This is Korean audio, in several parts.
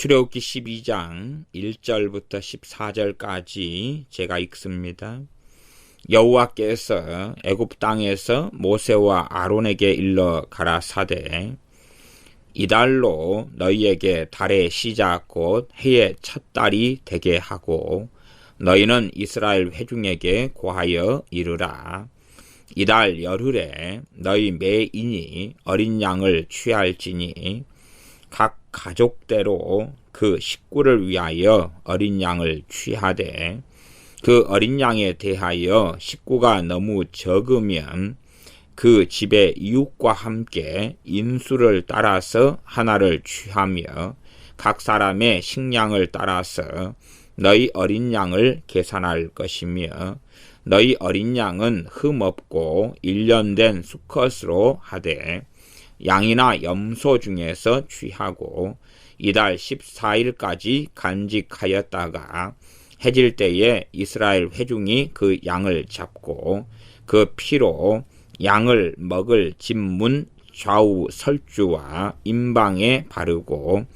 출애굽기 12장 1절부터 14절까지 제가 읽습니다. 여호와께서 애굽 땅에서 모세와 아론에게 일러 가라사대 이달로 너희에게 달의 시작 곧 해의 첫 달이 되게 하고 너희는 이스라엘 회중에게 고하여 이르라. 이달 열흘에 너희 매인이 어린 양을 취할지니 각 가족대로 그 식구를 위하여 어린 양을 취하되 그 어린 양에 대하여 식구가 너무 적으면 그 집의 이웃과 함께 인수를 따라서 하나를 취하며 각 사람의 식량을 따라서 너희 어린 양을 계산할 것이며 너희 어린 양은 흠없고 1년 된 수컷으로 하되 양이나 염소 중에서 취하고 이달 14일까지 간직하였다가 해질 때에 이스라엘 회중이 그 양을 잡고 그 피로 양을 먹을 집문 좌우 설주와 임방에 바르고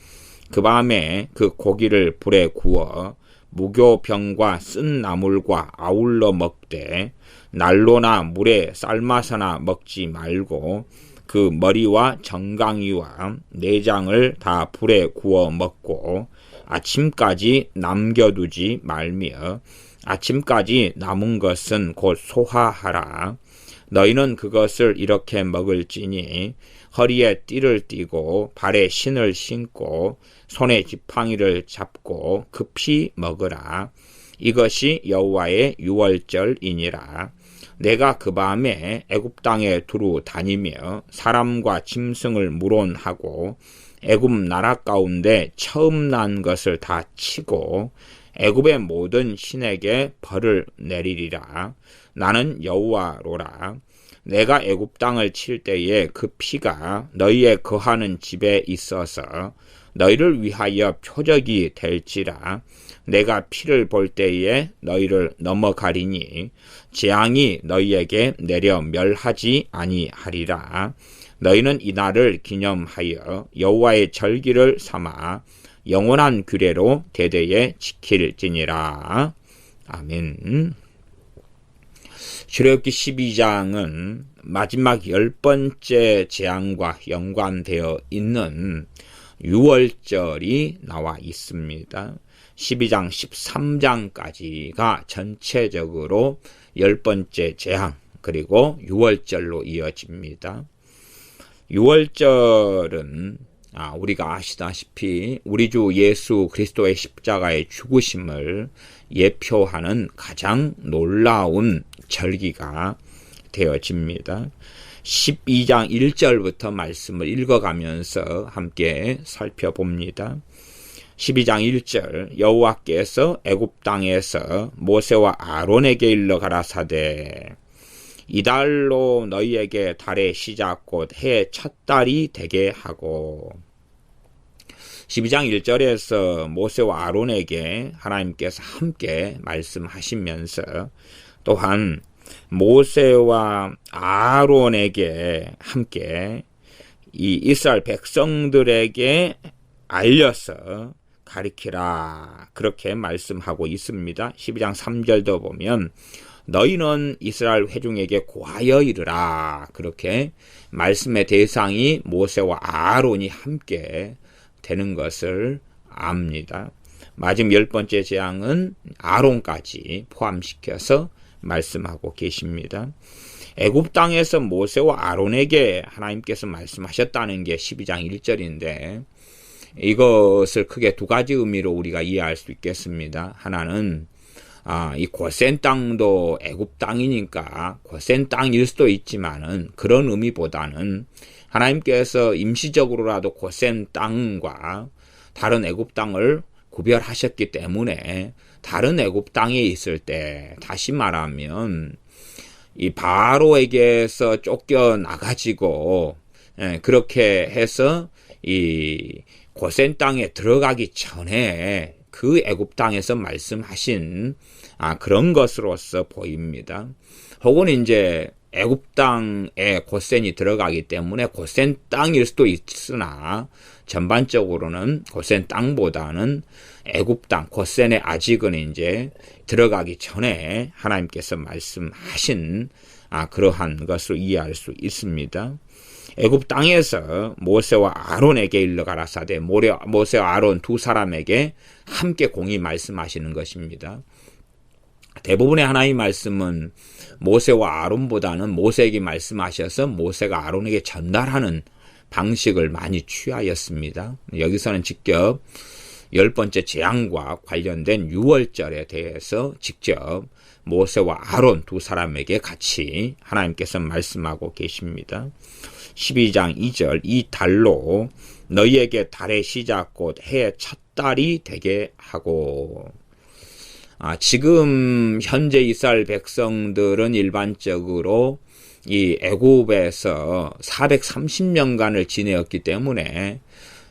그 밤에 그 고기를 불에 구워 무교병과 쓴 나물과 아울러 먹되 난로나 물에 삶아서나 먹지 말고 그 머리와 정강이와 내장을 다 불에 구워 먹고 아침까지 남겨두지 말며 아침까지 남은 것은 곧 소화하라. 너희는 그것을 이렇게 먹을지니 허리에 띠를 띠고 발에 신을 신고 손에 지팡이를 잡고 급히 먹으라. 이것이 여호와의 유월절이니라. 내가 그 밤에 애굽 땅에 두루 다니며 사람과 짐승을 물온하고 애굽 나라 가운데 처음 난 것을 다 치고 애굽의 모든 신에게 벌을 내리리라. 나는 여호와로라. 내가 애굽 땅을 칠 때에 그 피가 너희의 거하는 집에 있어서 너희를 위하여 표적이 될지라. 내가 피를 볼 때에 너희를 넘어가리니 재앙이 너희에게 내려 멸하지 아니하리라. 너희는 이날을 기념하여 여호와의 절기를 삼아 영원한 규례로 대대에 지킬지니라. 아멘. 출애굽기 12장은 마지막 10번째 재앙과 연관되어 있는 유월절이 나와 있습니다. 12장 13장까지가 전체적으로 10번째 재앙 그리고 유월절로 이어집니다. 유월절은 우리가 아시다시피 우리 주 예수 그리스도의 십자가의 죽으심을 예표하는 가장 놀라운 절기가 되어집니다. 12장 1절부터 말씀을 읽어가면서 함께 살펴봅니다. 12장 1절 여호와께서 애굽 땅에서 모세와 아론에게 일러 가라사대 이달로 너희에게 달의 시작 곧 해의 첫 달이 되게 하고 12장 1절에서 모세와 아론에게 하나님께서 함께 말씀하시면서 또한 모세와 아론에게 함께 이 이스라엘 백성들에게 알려서 가르치라 그렇게 말씀하고 있습니다. 12장 3절도 보면 너희는 이스라엘 회중에게 고하여 이르라 그렇게 말씀의 대상이 모세와 아론이 함께 되는 것을 압니다. 마지막 10번째 재앙은 아론까지 포함시켜서 말씀하고 계십니다. 애굽 땅에서 모세와 아론에게 하나님께서 말씀하셨다는 게 12장 1절인데 이것을 크게 두 가지 의미로 우리가 이해할 수 있겠습니다. 하나는 이 고센 땅도 애굽 땅이니까 고센 땅일 수도 있지만은 그런 의미보다는 하나님께서 임시적으로라도 고센 땅과 다른 애굽 땅을 구별하셨기 때문에 다른 애굽 땅에 있을 때 다시 말하면 이 바로에게서 쫓겨나가지고 그렇게 해서 이 고센 땅에 들어가기 전에 그 애굽 땅에서 말씀하신 그런 것으로서 보입니다. 혹은 이제 애굽 땅에 고센이 들어가기 때문에 고센 땅일 수도 있으나 전반적으로는 고센 땅보다는 애굽 땅, 고센에 아직은 이제 들어가기 전에 하나님께서 말씀하신 그러한 것으로 이해할 수 있습니다. 애굽 땅에서 모세와 아론에게 일러 가라사대 모세와 아론 두 사람에게 함께 공히 말씀하시는 것입니다. 대부분의 하나님의 말씀은 모세와 아론보다는 모세에게 말씀하셔서 모세가 아론에게 전달하는 방식을 많이 취하였습니다. 여기서는 직접 10번째 재앙과 관련된 유월절에 대해서 직접 모세와 아론 두 사람에게 같이 하나님께서 말씀하고 계십니다. 12장 2절 이 달로 너희에게 달의 시작 곧 해의 첫 달이 되게 하고 지금 현재 이스라엘 백성들은 일반적으로 이 애굽에서 430년간을 지내었기 때문에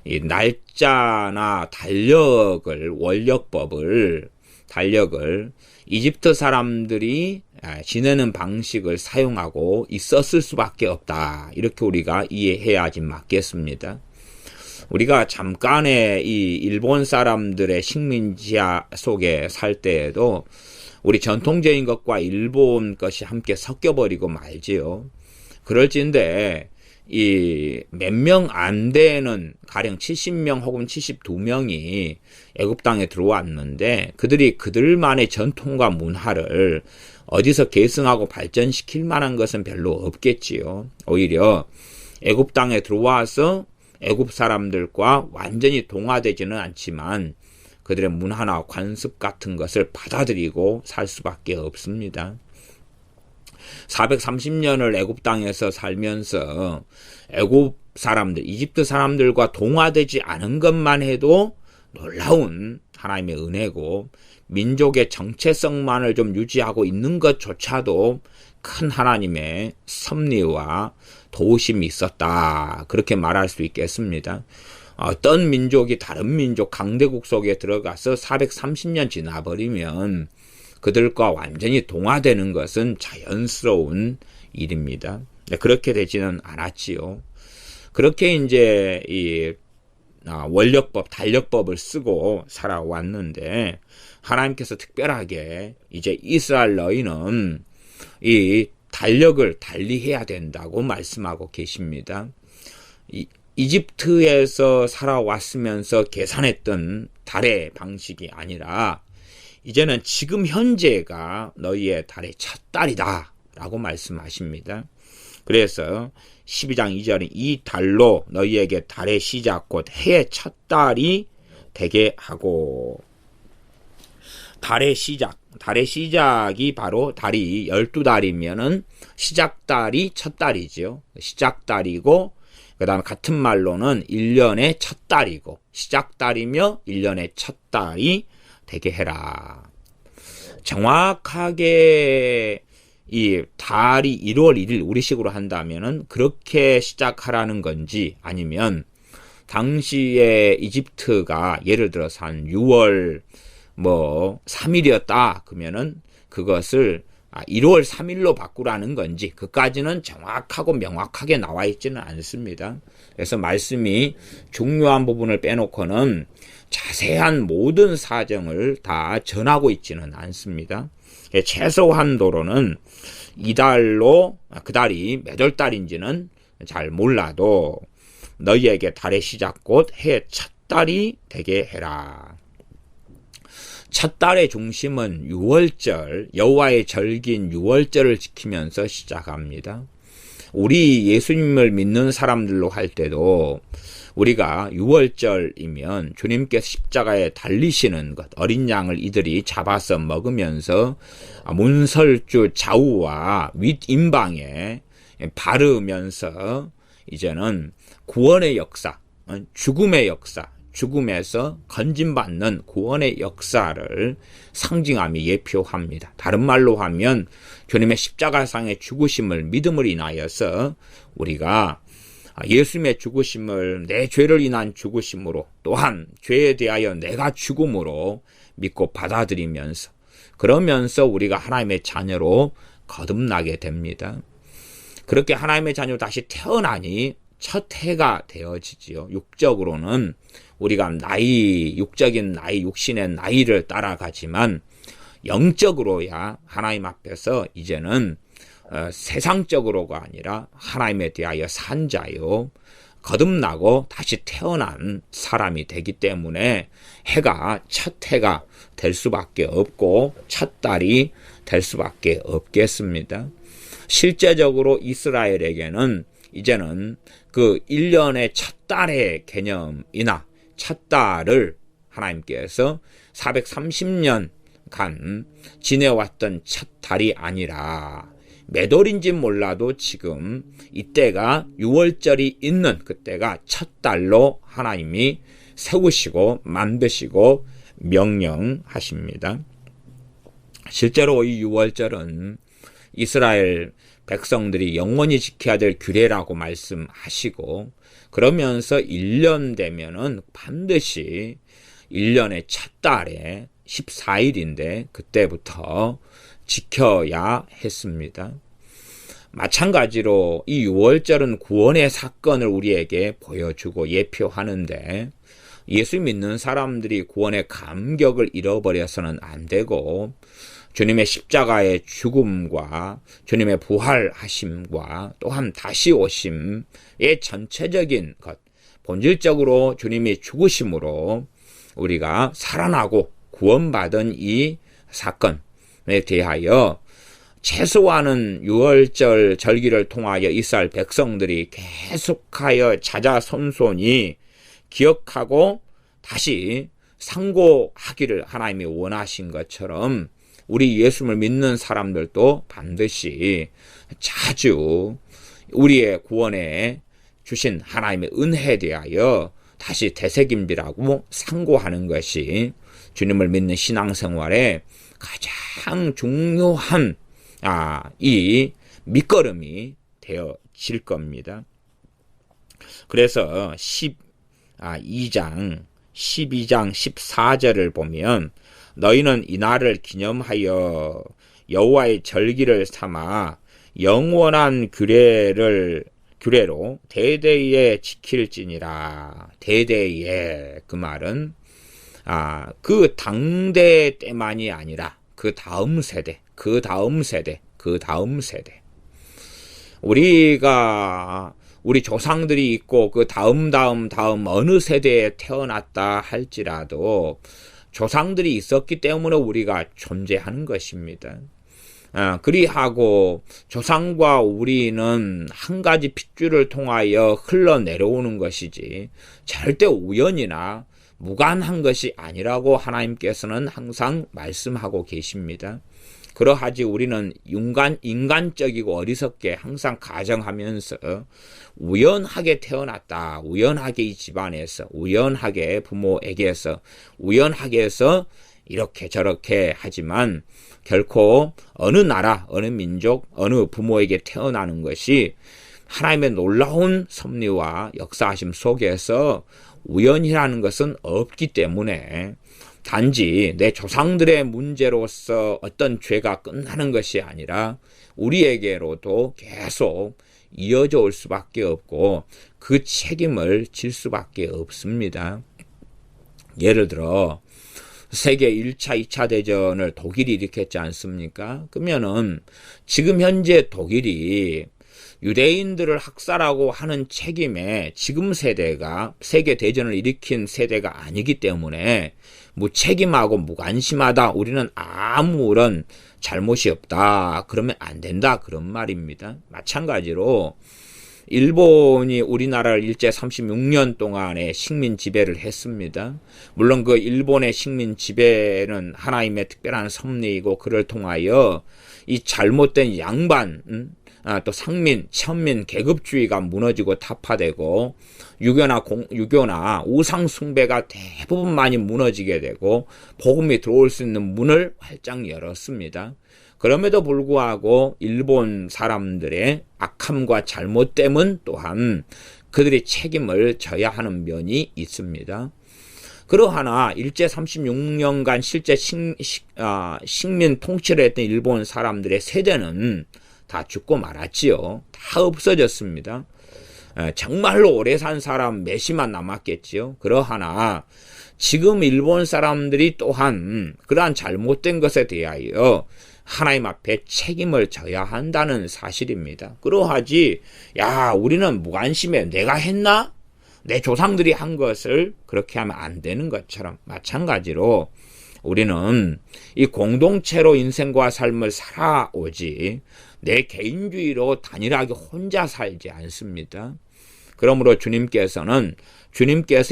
이 날짜나 달력을 이집트 사람들이 지내는 방식을 사용하고 있었을 수밖에 없다. 이렇게 우리가 이해해야지 맞겠습니다. 우리가 잠깐의 이 일본 사람들의 식민지하 속에 살 때에도 우리 전통적인 것과 일본 것이 함께 섞여버리고 말지요. 그럴진데 이 몇 명 안 되는 가령 70명 혹은 72명이 애굽 땅에 들어왔는데 그들이 그들만의 전통과 문화를 어디서 계승하고 발전시킬 만한 것은 별로 없겠지요. 오히려 애굽 땅에 들어와서 애굽 사람들과 완전히 동화되지는 않지만 그들의 문화나 관습 같은 것을 받아들이고 살 수밖에 없습니다. 430년을 애굽 땅에서 살면서 애굽 사람들, 이집트 사람들과 동화되지 않은 것만 해도 놀라운 하나님의 은혜고 민족의 정체성만을 좀 유지하고 있는 것조차도 큰 하나님의 섭리와 도우심이 있었다. 그렇게 말할 수 있겠습니다. 어떤 민족이 다른 민족 강대국 속에 들어가서 430년 지나버리면 그들과 완전히 동화되는 것은 자연스러운 일입니다. 그렇게 되지는 않았지요. 그렇게 이제 이 원력법, 달력법을 쓰고 살아왔는데 하나님께서 특별하게 이제 이스라엘 너희는 이 달력을 달리해야 된다고 말씀하고 계십니다. 이집트에서 살아왔으면서 계산했던 달의 방식이 아니라 이제는 지금 현재가 너희의 달의 첫 달이다 라고 말씀하십니다. 그래서 12장 2절에 이 달로 너희에게 달의 시작 곧 해의 첫 달이 되게 하고 달의 시작이 바로 달이 12달이면은 시작달이 첫 달이지요. 시작달이고 그 다음에 같은 말로는 1년의 첫 달이고 시작달이며 1년의 첫 달이 되게 해라. 정확하게 이 달이 1월 1일 우리식으로 한다면은 그렇게 시작하라는 건지 아니면 당시에 이집트가 예를 들어서 한 6월 3일이었다 그러면은 그것을 1월 3일로 바꾸라는 건지 그까지는 정확하고 명확하게 나와 있지는 않습니다. 그래서 말씀이 중요한 부분을 빼놓고는 자세한 모든 사정을 다 전하고 있지는 않습니다. 최소한도로는 이달로 그 달이 몇 월 달인지는 잘 몰라도 너희에게 달의 시작 곧 해의 첫 달이 되게 해라. 첫 달의 중심은 유월절, 여호와의 절기인 유월절을 지키면서 시작합니다. 우리 예수님을 믿는 사람들로 할 때도 우리가 유월절이면 주님께서 십자가에 달리시는 것, 어린 양을 이들이 잡아서 먹으면서 문설주 좌우와 윗임방에 바르면서 이제는 구원의 역사, 죽음의 역사, 죽음에서 건진받는 구원의 역사를 상징하며 예표합니다. 다른 말로 하면 주님의 십자가상의 죽으심을 믿음을 인하여서 우리가 예수님의 죽으심을 내 죄를 인한 죽으심으로 또한 죄에 대하여 내가 죽음으로 믿고 받아들이면서 그러면서 우리가 하나님의 자녀로 거듭나게 됩니다. 그렇게 하나님의 자녀로 다시 태어나니 첫 해가 되어지지요. 육적으로는 우리가 육적인 나이, 육신의 나이를 따라가지만 영적으로야 하나님 앞에서 이제는 세상적으로가 아니라 하나님에 대하여 산 자요, 거듭나고 다시 태어난 사람이 되기 때문에 해가 첫 해가 될 수밖에 없고 첫 달이 될 수밖에 없겠습니다. 실제적으로 이스라엘에게는 이제는 그 1년의 첫 달의 개념이나 첫 달을 하나님께서 430년간 지내왔던 첫 달이 아니라 몇 월인지 몰라도 지금 이때가 6월절이 있는 그때가 첫 달로 하나님이 세우시고 만드시고 명령하십니다. 실제로 이 6월절은 이스라엘 백성들이 영원히 지켜야 될 규례라고 말씀하시고, 그러면서 1년 되면은 반드시 1년의 첫 달에 14일인데 그때부터 지켜야 했습니다. 마찬가지로 이 6월절은 구원의 사건을 우리에게 보여주고 예표하는데, 예수 믿는 사람들이 구원의 감격을 잃어버려서는 안 되고, 주님의 십자가의 죽음과 주님의 부활하심과 또한 다시 오심의 전체적인 것, 본질적으로 주님이 죽으심으로 우리가 살아나고 구원받은 이 사건에 대하여 최소화하는 6월절 절기를 통하여 이스라엘 백성들이 계속하여 자자손손이 기억하고 다시 상고하기를 하나님이 원하신 것처럼 우리 예수를 믿는 사람들도 반드시 자주 우리의 구원에 주신 하나님의 은혜에 대하여 다시 되새김질하고 상고하는 것이 주님을 믿는 신앙생활의 가장 중요한 이 밑거름이 되어질 겁니다. 그래서 12장 14절을 보면, 너희는 이날을 기념하여 여호와의 절기를 삼아 영원한 규례로 대대에 지킬지니라. 대대에, 그 말은 그 당대 때만이 아니라 그 다음 세대, 우리 조상들이 있고 그 다음 어느 세대에 태어났다 할지라도 조상들이 있었기 때문에 우리가 존재하는 것입니다. 그리하고 조상과 우리는 한 가지 핏줄을 통하여 흘러내려오는 것이지 절대 우연이나 무관한 것이 아니라고 하나님께서는 항상 말씀하고 계십니다. 그러하지 우리는 인간적이고 어리석게 항상 가정하면서 우연하게 태어났다, 우연하게 이 집안에서, 우연하게 부모에게서, 우연하게 해서 이렇게 저렇게 하지만 결코 어느 나라, 어느 민족, 어느 부모에게 태어나는 것이 하나님의 놀라운 섭리와 역사하심 속에서 우연이라는 것은 없기 때문에 단지 내 조상들의 문제로서 어떤 죄가 끝나는 것이 아니라 우리에게로도 계속 이어져 올 수밖에 없고 그 책임을 질 수밖에 없습니다. 예를 들어 세계 1차, 2차 대전을 독일이 일으켰지 않습니까? 그러면은 지금 현재 독일이 유대인들을 학살하고 하는 책임에 지금 세대가 세계 대전을 일으킨 세대가 아니기 때문에 무책임하고 무관심하다, 우리는 아무런 잘못이 없다, 그러면 안 된다, 그런 말입니다. 마찬가지로 일본이 우리나라를 일제 36년 동안의 식민 지배를 했습니다. 물론 그 일본의 식민 지배는 하나님의 특별한 섭리이고 그를 통하여 이 잘못된 양반, 또 상민, 천민, 계급주의가 무너지고 타파되고 유교나 우상 숭배가 대부분 많이 무너지게 되고 복음이 들어올 수 있는 문을 활짝 열었습니다. 그럼에도 불구하고 일본 사람들의 악함과 잘못됨은 또한 그들이 책임을 져야 하는 면이 있습니다. 그러하나 일제 36년간 실제 식민 통치를 했던 일본 사람들의 세대는 다 죽고 말았지요. 다 없어졌습니다. 정말로 오래 산 사람 몇이만 남았겠지요. 그러하나 지금 일본 사람들이 또한 그러한 잘못된 것에 대하여 하나님 앞에 책임을 져야 한다는 사실입니다. 그러하지 우리는 무관심해, 내가 했나? 내 조상들이 한 것을 그렇게 하면 안 되는 것처럼, 마찬가지로 우리는 이 공동체로 인생과 삶을 살아오지 내 개인주의로 단일하게 혼자 살지 않습니다. 그러므로 주님께서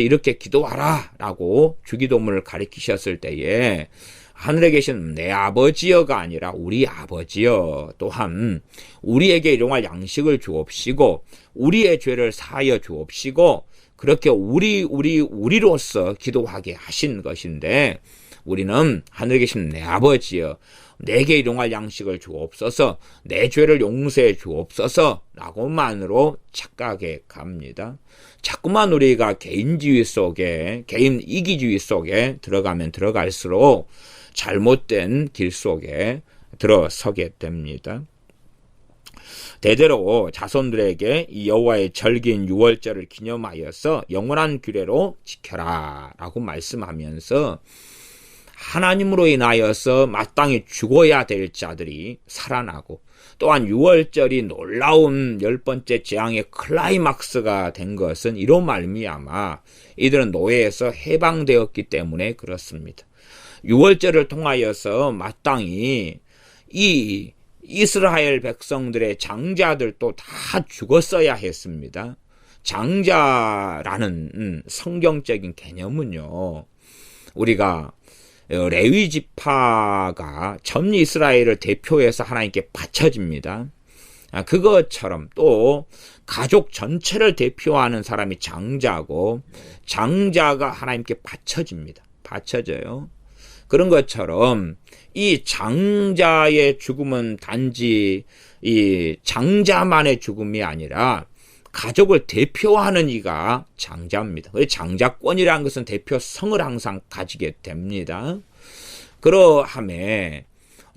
이렇게 기도하라 라고 주기도문을 가르치셨을 때에 하늘에 계신 내 아버지여가 아니라 우리 아버지여, 또한 우리에게 일용할 양식을 주옵시고 우리의 죄를 사하여 주옵시고, 그렇게 우리로서 기도하게 하신 것인데, 우리는 하늘에 계신 내 아버지여, 내게 일용할 양식을 주옵소서, 내 죄를 용서해 주옵소서 라고만으로 착각해 갑니다. 자꾸만 우리가 개인주의 속에, 개인 이기주의 속에 들어가면 들어갈수록 잘못된 길 속에 들어서게 됩니다. 대대로 자손들에게 이 여호와의 절기인 유월절을 기념하여서 영원한 규례로 지켜라 라고 말씀하면서 하나님으로 인하여서 마땅히 죽어야 될 자들이 살아나고, 또한 유월절이 놀라운 10번째 재앙의 클라이막스가 된 것은 이로 말미암아 이들은 노예에서 해방되었기 때문에 그렇습니다. 유월절을 통하여서 마땅히 이 이스라엘 백성들의 장자들도 다 죽었어야 했습니다. 장자라는 성경적인 개념은요, 우리가 레위 지파가 전 이스라엘을 대표해서 하나님께 바쳐집니다. 그것처럼 또 가족 전체를 대표하는 사람이 장자고, 장자가 하나님께 바쳐져요. 그런 것처럼 이 장자의 죽음은 단지 이 장자만의 죽음이 아니라 가족을 대표하는 이가 장자입니다. 장자권이라는 것은 대표성을 항상 가지게 됩니다. 그러함에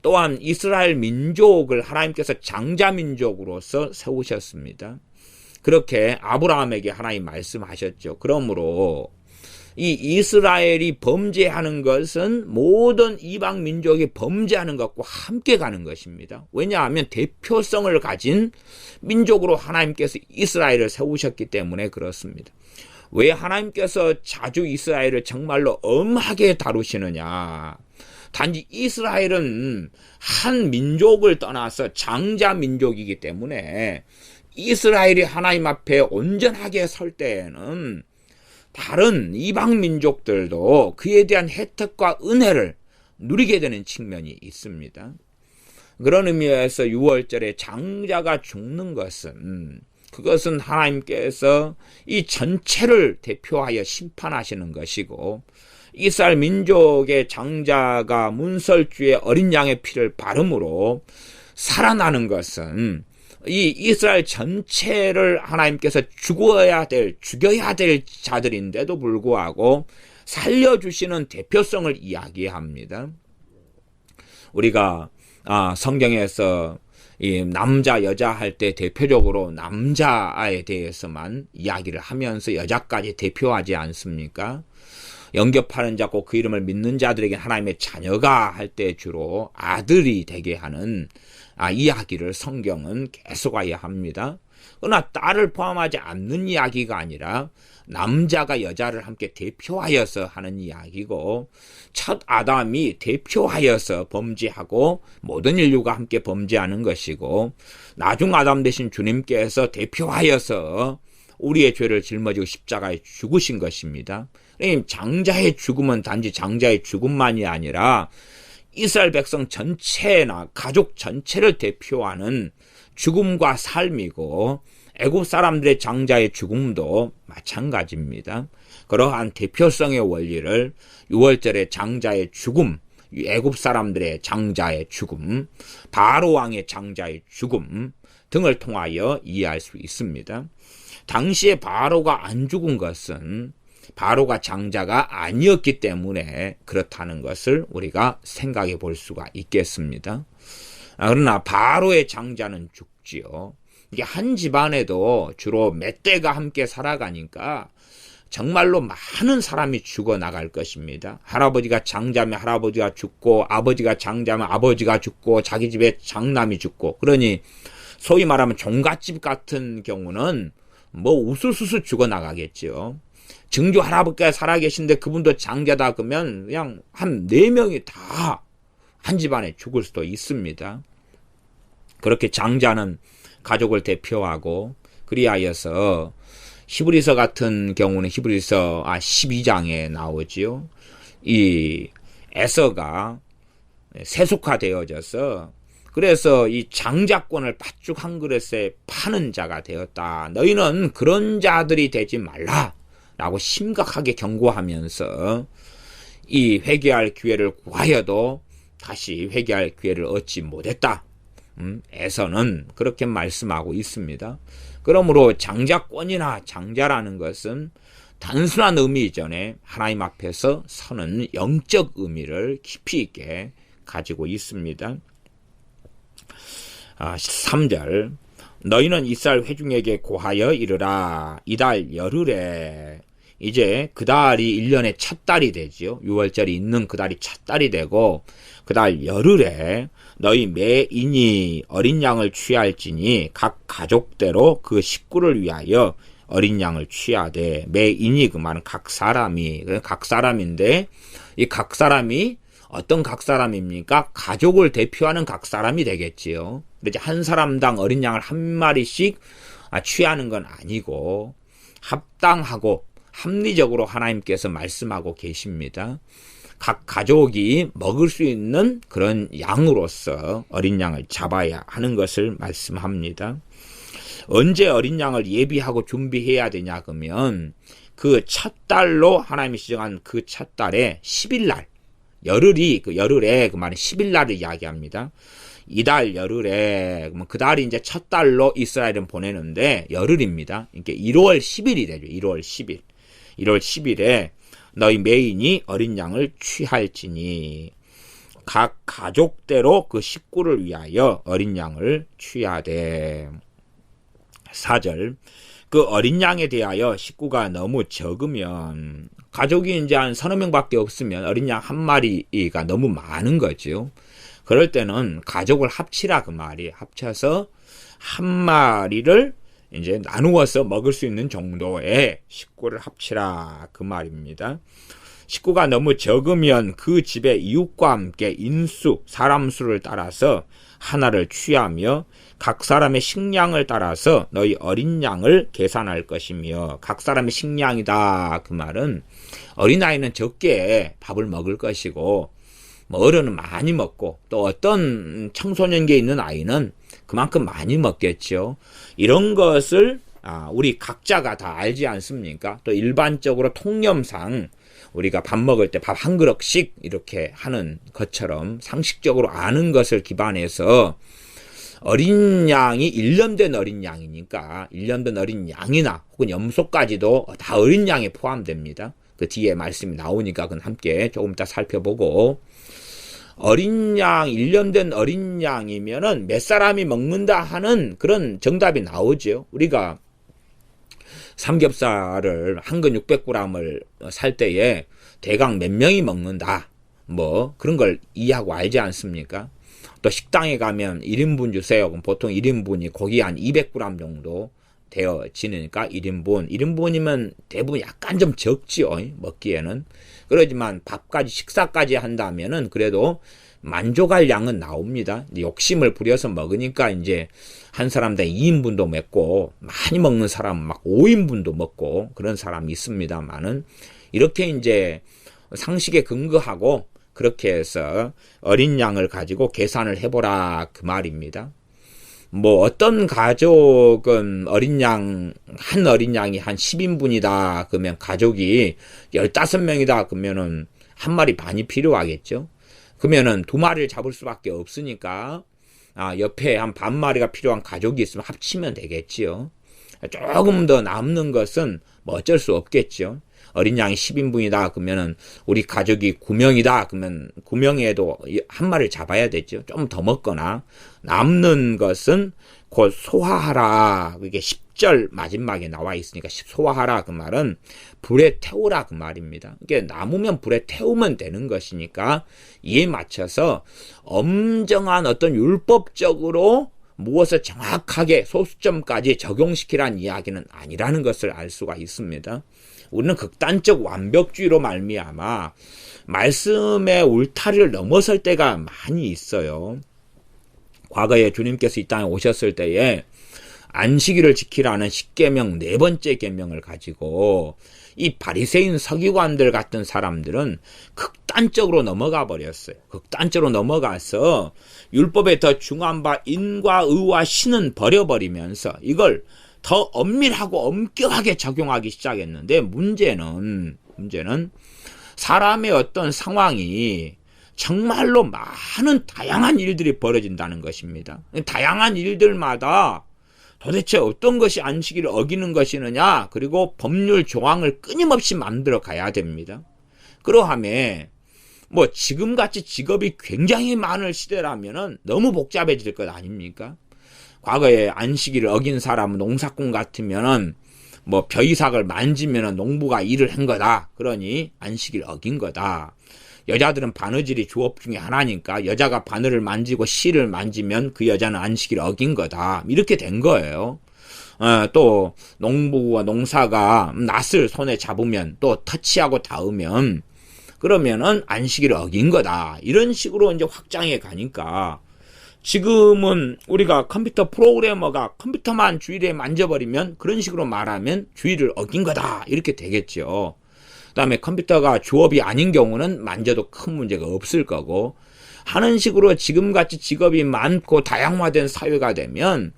또한 이스라엘 민족을 하나님께서 장자 민족으로서 세우셨습니다. 그렇게 아브라함에게 하나님 말씀하셨죠. 그러므로 이 이스라엘이 범죄하는 것은 모든 이방 민족이 범죄하는 것과 함께 가는 것입니다. 왜냐하면 대표성을 가진 민족으로 하나님께서 이스라엘을 세우셨기 때문에 그렇습니다. 왜 하나님께서 자주 이스라엘을 정말로 엄하게 다루시느냐? 단지 이스라엘은 한 민족을 떠나서 장자 민족이기 때문에 이스라엘이 하나님 앞에 온전하게 설 때에는 다른 이방 민족들도 그에 대한 혜택과 은혜를 누리게 되는 측면이 있습니다. 그런 의미에서 6월절에 장자가 죽는 것은, 그것은 하나님께서 이 전체를 대표하여 심판하시는 것이고, 이스라엘 민족의 장자가 문설주에 어린 양의 피를 바름으로 살아나는 것은 이 이스라엘 전체를 하나님께서 죽여야 될 자들인데도 불구하고 살려주시는 대표성을 이야기합니다. 우리가 성경에서 이 남자 여자 할 때 대표적으로 남자에 대해서만 이야기를 하면서 여자까지 대표하지 않습니까? 영접하는 자고 그 이름을 믿는 자들에게 하나님의 자녀가 할 때 주로 아들이 되게 하는 이야기를 성경은 계속해야 합니다. 그러나 딸을 포함하지 않는 이야기가 아니라 남자가 여자를 함께 대표하여서 하는 이야기고, 첫 아담이 대표하여서 범죄하고 모든 인류가 함께 범죄하는 것이고, 나중 아담 되신 주님께서 대표하여서 우리의 죄를 짊어지고 십자가에 죽으신 것입니다. 장자의 죽음은 단지 장자의 죽음만이 아니라 이스라엘 백성 전체나 가족 전체를 대표하는 죽음과 삶이고, 애굽 사람들의 장자의 죽음도 마찬가지입니다. 그러한 대표성의 원리를 6월절의 장자의 죽음, 애굽 사람들의 장자의 죽음, 바로 왕의 장자의 죽음 등을 통하여 이해할 수 있습니다. 당시에 바로가 안 죽은 것은 바로가 장자가 아니었기 때문에 그렇다는 것을 우리가 생각해 볼 수가 있겠습니다. 그러나 바로의 장자는 죽지요. 이게 한 집안에도 주로 몇 대가 함께 살아가니까 정말로 많은 사람이 죽어나갈 것입니다. 할아버지가 장자면 할아버지가 죽고, 아버지가 장자면 아버지가 죽고, 자기 집에 장남이 죽고, 그러니 소위 말하면 종갓집 같은 경우는 뭐 우수수수 죽어나가겠죠. 증조 할아버지가 살아계신데 그분도 장자다 그러면 그냥 한 4명이 다 한 집안에 죽을 수도 있습니다. 그렇게 장자는 가족을 대표하고, 그리하여서 히브리서 같은 경우는 히브리서 12장에 나오지요. 이 에서가 세속화되어져서 그래서 이 장자권을 팥죽 한 그릇에 파는 자가 되었다. 너희는 그런 자들이 되지 말라라고 심각하게 경고하면서 이 회개할 기회를 구하여도 다시 회개할 기회를 얻지 못했다. 에서는 그렇게 말씀하고 있습니다. 그러므로 장자권이나 장자라는 것은 단순한 의미 이전에 하나님 앞에서 서는 영적 의미를 깊이 있게 가지고 있습니다. 13절 너희는 이스라엘 회중에게 고하여 이르라. 이달 열흘에, 이제 그 달이 1년의 첫 달이 되지요. 6월절이 있는 그 달이 첫 달이 되고, 그 달 열흘에 너희 매인이 어린 양을 취할지니 각 가족대로 그 식구를 위하여 어린 양을 취하되, 매인이 그 말은 각 사람이, 각 사람인데 이 각 사람이 어떤 각 사람입니까? 가족을 대표하는 각 사람이 되겠지요. 그래서 한 사람당 어린 양을 한 마리씩 취하는 건 아니고 합당하고 합리적으로 하나님께서 말씀하고 계십니다. 각 가족이 먹을 수 있는 그런 양으로서 어린 양을 잡아야 하는 것을 말씀합니다. 언제 어린 양을 예비하고 준비해야 되냐 그러면 그 첫 달로 하나님이 지정한 그 첫 달에 10일날, 열흘이 그 열흘에 그 말은 10일날을 이야기합니다. 이달 열흘에, 그 달이 이제 첫 달로 이스라엘은 보내는데 열흘입니다. 그러니까 1월 10일이 되죠. 1월 10일. 1월 10일에 너희 매인이 어린 양을 취할지니 각 가족대로 그 식구를 위하여 어린 양을 취하되. 4절 그 어린 양에 대하여 식구가 너무 적으면, 가족이 이제 한 서너 명밖에 없으면 어린 양 한 마리가 너무 많은 거죠. 그럴 때는 가족을 합치라 그 말이, 합쳐서 한 마리를 이제 나누어서 먹을 수 있는 정도의 식구를 합치라 그 말입니다. 식구가 너무 적으면 그 집의 이웃과 함께 인수, 사람 수를 따라서 하나를 취하며 각 사람의 식량을 따라서 너희 어린 양을 계산할 것이며. 각 사람의 식량이다 그 말은 어린아이는 적게 밥을 먹을 것이고 어른은 많이 먹고 또 어떤 청소년기에 있는 아이는 그만큼 많이 먹겠죠. 이런 것을 우리 각자가 다 알지 않습니까? 또 일반적으로 통념상 우리가 밥 먹을 때 밥 한 그릇씩 이렇게 하는 것처럼 상식적으로 아는 것을 기반해서 어린 양이 1년 된 어린 양이니까 1년 된 어린 양이나 혹은 염소까지도 다 어린 양에 포함됩니다. 그 뒤에 말씀이 나오니까 그건 함께 조금 이따 살펴보고, 어린 양, 1년 된 어린 양이면은 몇 사람이 먹는다 하는 그런 정답이 나오죠. 우리가 삼겹살을 한 근 600g을 살 때에 대강 몇 명이 먹는다, 뭐 그런 걸 이해하고 알지 않습니까? 또 식당에 가면 1인분 주세요. 그럼 보통 1인분이 고기 한 200g 정도 되어지니까 1인분이면 대부분 약간 좀 적지요, 먹기에는. 그러지만 밥까지 식사까지 한다면은 그래도 만족할 양은 나옵니다. 욕심을 부려서 먹으니까 이제 한 사람당 2인분도 먹고, 많이 먹는 사람은 막 5인분도 먹고 그런 사람이 있습니다만은, 이렇게 이제 상식에 근거하고 그렇게 해서 어린 양을 가지고 계산을 해보라 그 말입니다. 뭐 어떤 가족은 한 어린 양이 한 10인분이다 그러면 가족이 15명이다 그러면은 한 마리 반이 필요하겠죠. 그러면은 2마리를 잡을 수밖에 없으니까 옆에 한 반 마리가 필요한 가족이 있으면 합치면 되겠지요. 조금 더 남는 것은 뭐 어쩔 수 없겠죠. 어린 양이 10인분이다 그러면은 우리 가족이 9명이다 그러면 9명에도 한 마리를 잡아야 되죠. 좀 더 먹거나 남는 것은 곧 소화하라. 이게 10절 마지막에 나와 있으니까 소화하라 그 말은 불에 태우라 그 말입니다. 이게 남으면 불에 태우면 되는 것이니까 이에 맞춰서 엄정한 어떤 율법적으로 무엇을 정확하게 소수점까지 적용시키라는 이야기는 아니라는 것을 알 수가 있습니다. 우리는 극단적 완벽주의로 말미암아 말씀의 울타리를 넘어설 때가 많이 있어요. 과거에 주님께서 이 땅에 오셨을 때에 안식일을 지키라는 10계명 4번째 계명을 가지고 이 바리새인 서기관들 같은 사람들은 극단적으로 넘어가 버렸어요. 극단적으로 넘어가서 율법에 더 중요한 바 인과 의와 신은 버려버리면서 이걸 더 엄밀하고 엄격하게 적용하기 시작했는데 문제는 사람의 어떤 상황이 정말로 많은 다양한 일들이 벌어진다는 것입니다. 다양한 일들마다 도대체 어떤 것이 안식일을 어기는 것이느냐, 그리고 법률 조항을 끊임없이 만들어 가야 됩니다. 그러하면 뭐 지금같이 직업이 굉장히 많을 시대라면은 너무 복잡해질 것 아닙니까? 과거에 안식일을 어긴 사람은 농사꾼 같으면은 뭐 벼이삭을 만지면은 농부가 일을 한 거다. 그러니 안식일 어긴 거다. 여자들은 바느질이 주업 중에 하나니까 여자가 바늘을 만지고 실을 만지면 그 여자는 안식일 어긴 거다. 이렇게 된 거예요. 또 농부와 농사가 낫을 손에 잡으면 또 터치하고 닿으면 그러면은 안식일 어긴 거다. 이런 식으로 이제 확장해 가니까 지금은 우리가 컴퓨터 프로그래머가 컴퓨터만 주일에 만져버리면 그런 식으로 말하면 주일을 어긴 거다. 이렇게 되겠죠. 그다음에 컴퓨터가 주업이 아닌 경우는 만져도 큰 문제가 없을 거고 하는 식으로 지금같이 직업이 많고 다양화된 사회가 되면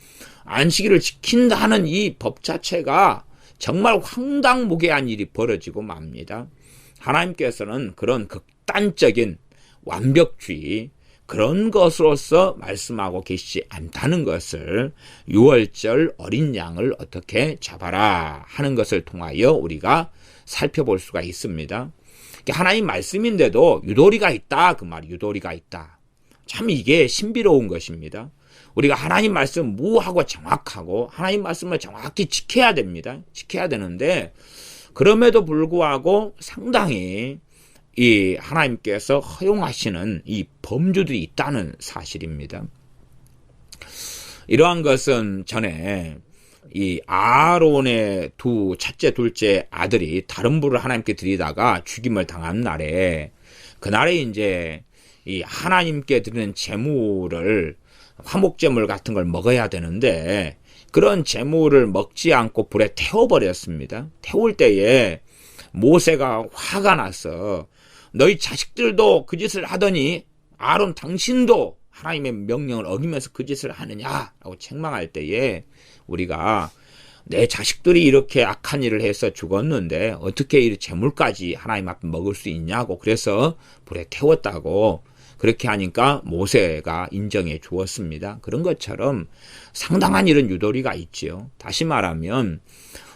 안식일을 지킨다는 이 법 자체가 정말 황당무계한 일이 벌어지고 맙니다. 하나님께서는 그런 극단적인 완벽주의 그런 것으로서 말씀하고 계시지 않다는 것을 6월절 어린 양을 어떻게 잡아라 하는 것을 통하여 우리가 살펴볼 수가 있습니다. 하나님 말씀인데도 유도리가 있다. 그 말 유도리가 있다. 참 이게 신비로운 것입니다. 우리가 하나님 말씀 무하고 정확하고 하나님 말씀을 정확히 지켜야 됩니다. 지켜야 되는데 그럼에도 불구하고 상당히 이 하나님께서 허용하시는 이 범주들이 있다는 사실입니다. 이러한 것은 전에 이 아론의 첫째, 둘째 아들이 다른 불을 하나님께 드리다가 죽임을 당한 날에 그날에 이제 이 하나님께 드리는 제물을 화목제물 같은 걸 먹어야 되는데 그런 제물을 먹지 않고 불에 태워버렸습니다. 태울 때에 모세가 화가 나서 너희 자식들도 그 짓을 하더니 아론 당신도 하나님의 명령을 어기면서 그 짓을 하느냐라고 책망할 때에 우리가 내 자식들이 이렇게 악한 일을 해서 죽었는데 어떻게 이 재물까지 하나님 앞에 먹을 수 있냐고 그래서 불에 태웠다고 그렇게 하니까 모세가 인정해 주었습니다. 그런 것처럼 상당한 이런 유도리가 있지요. 다시 말하면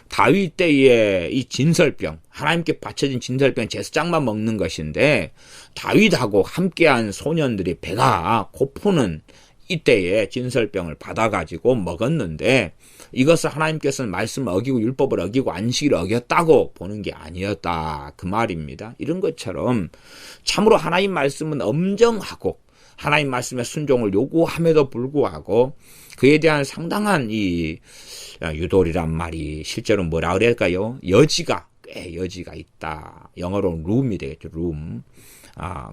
다윗 때의 이 진설병, 하나님께 바쳐진 진설병 제사장만 먹는 것인데 다윗하고 함께한 소년들이 배가 고프는 이때에 진설병을 받아가지고 먹었는데 이것을 하나님께서는 말씀을 어기고 율법을 어기고 안식일을 어겼다고 보는 게 아니었다 그 말입니다. 이런 것처럼 참으로 하나님 말씀은 엄정하고 하나님 말씀의 순종을 요구함에도 불구하고 그에 대한 상당한 이 유도리란 말이 실제로 뭐라 그럴까요? 여지가 있다. 영어로는 룸이 되겠죠. 룸.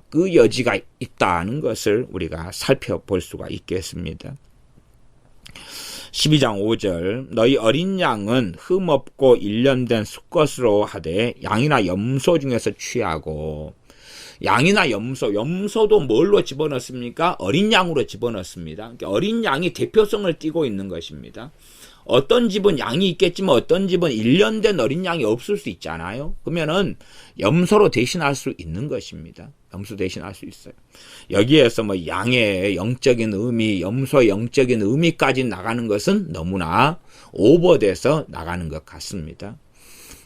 그 여지가 있다는 것을 우리가 살펴볼 수가 있겠습니다. 12장 5절 너희 어린 양은 흠없고 일련된 수컷으로 하되 양이나 염소 중에서 취하고 양이나 염소도 뭘로 집어넣습니까? 어린 양으로 집어넣습니다. 그러니까 어린 양이 대표성을 띠고 있는 것입니다. 어떤 집은 양이 있겠지만 어떤 집은 일련된 어린 양이 없을 수 있잖아요. 그러면은 염소로 대신할 수 있는 것입니다. 염소 대신할 수 있어요. 여기에서 뭐 양의 영적인 의미, 염소의 영적인 의미까지 나가는 것은 너무나 오버돼서 나가는 것 같습니다.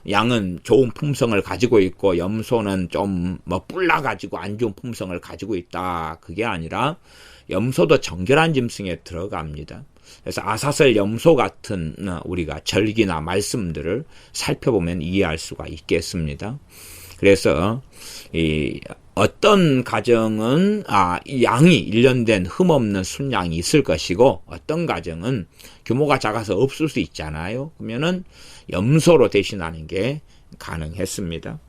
양은 좋은 품성을 가지고 있고 염소는 좀 뭐 뿔나가지고 안 좋은 품성을 가지고 있다. 그게 아니라 염소도 정결한 짐승에 들어갑니다. 그래서 아사셀 염소 같은 우리가 절기나 말씀들을 살펴보면 이해할 수가 있겠습니다. 그래서 어떤 가정은 이 양이 일련된 흠없는 순양이 있을 것이고 어떤 가정은 규모가 작아서 없을 수 있잖아요. 그러면은 염소로 대신하는 게 가능했습니다.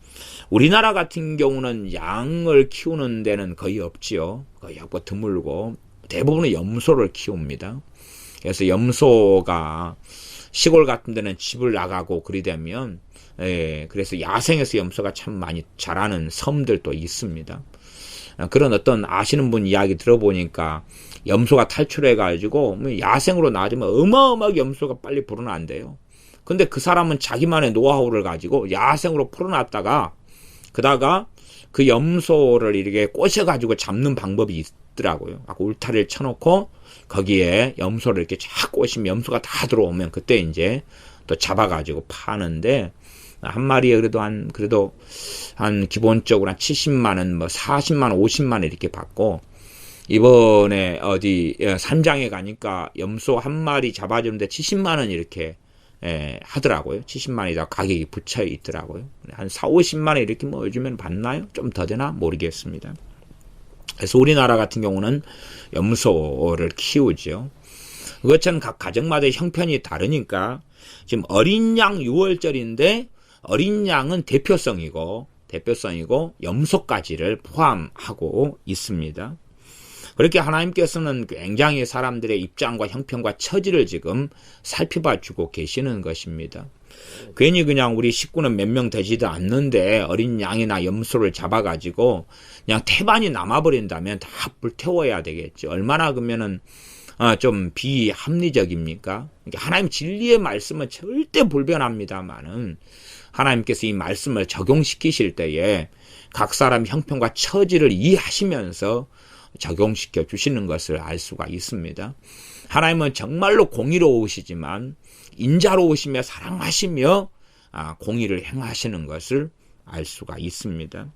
우리나라 같은 경우는 양을 키우는 데는 거의 없지요. 거의 없고 드물고 대부분은 염소를 키웁니다. 그래서 염소가 시골 같은 데는 집을 나가고 그리 되면 그래서 야생에서 염소가 참 많이 자라는 섬들도 있습니다. 그런 어떤 아시는 분 이야기 들어보니까 염소가 탈출해가지고 야생으로 나가지면 어마어마하게 염소가 빨리 불어난대요. 근데 그 사람은 자기만의 노하우를 가지고 야생으로 풀어놨다가 그다가 그 염소를 이렇게 꼬셔가지고 잡는 방법이 있더라고요. 울타리를 쳐놓고 거기에 염소를 이렇게 쫙 꼬시면 염소가 다 들어오면 그때 이제 또 잡아가지고 파는데 한 마리에 그래도 한 기본적으로 한 70만 원, 뭐 40만 원, 50만 원 이렇게 받고 이번에 어디 산장에 가니까 염소 한 마리 잡아주는데 70만 원 이렇게 하더라고요. 70만 원이다 가격이 붙여 있더라고요. 한 4, 50만 원 이렇게 뭐 요즘에는 받나요? 좀 더 되나 모르겠습니다. 그래서 우리나라 같은 경우는 염소를 키우죠. 그것처럼 각 가정마다 형편이 다르니까 지금 어린 양 6월절인데 어린 양은 대표성이고 염소까지를 포함하고 있습니다. 그렇게 하나님께서는 굉장히 사람들의 입장과 형편과 처지를 지금 살펴봐 주고 계시는 것입니다. 괜히 그냥 우리 식구는 몇 명 되지도 않는데 어린 양이나 염소를 잡아가지고 그냥 태반이 남아버린다면 다 불태워야 되겠죠. 얼마나 그러면은 좀 비합리적입니까? 하나님 진리의 말씀은 절대 불변합니다만은 하나님께서 이 말씀을 적용시키실 때에 각 사람 형편과 처지를 이해하시면서 적용시켜 주시는 것을 알 수가 있습니다. 하나님은 정말로 공의로우시지만 인자로우시며 사랑하시며 공의를 행하시는 것을 알 수가 있습니다.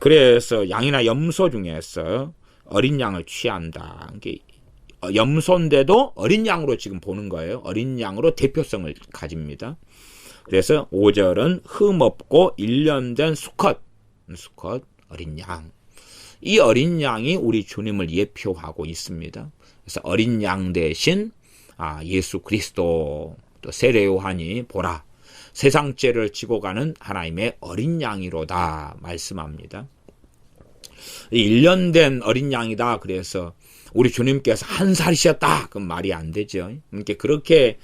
그래서 양이나 염소 중에서 어린 양을 취한다. 염소인데도 어린 양으로 지금 보는 거예요. 어린 양으로 대표성을 가집니다. 그래서 5절은 흠없고 일련된 수컷 어린 양. 이 어린 양이 우리 주님을 예표하고 있습니다. 그래서 어린 양 대신 예수 그리스도 또 세례 요한이 보라 세상 죄를 지고 가는 하나님의 어린 양이로다 말씀합니다. 1년 된 어린 양이다. 그래서 우리 주님께서 한 살이셨다. 그건 말이 안 되죠. 그렇게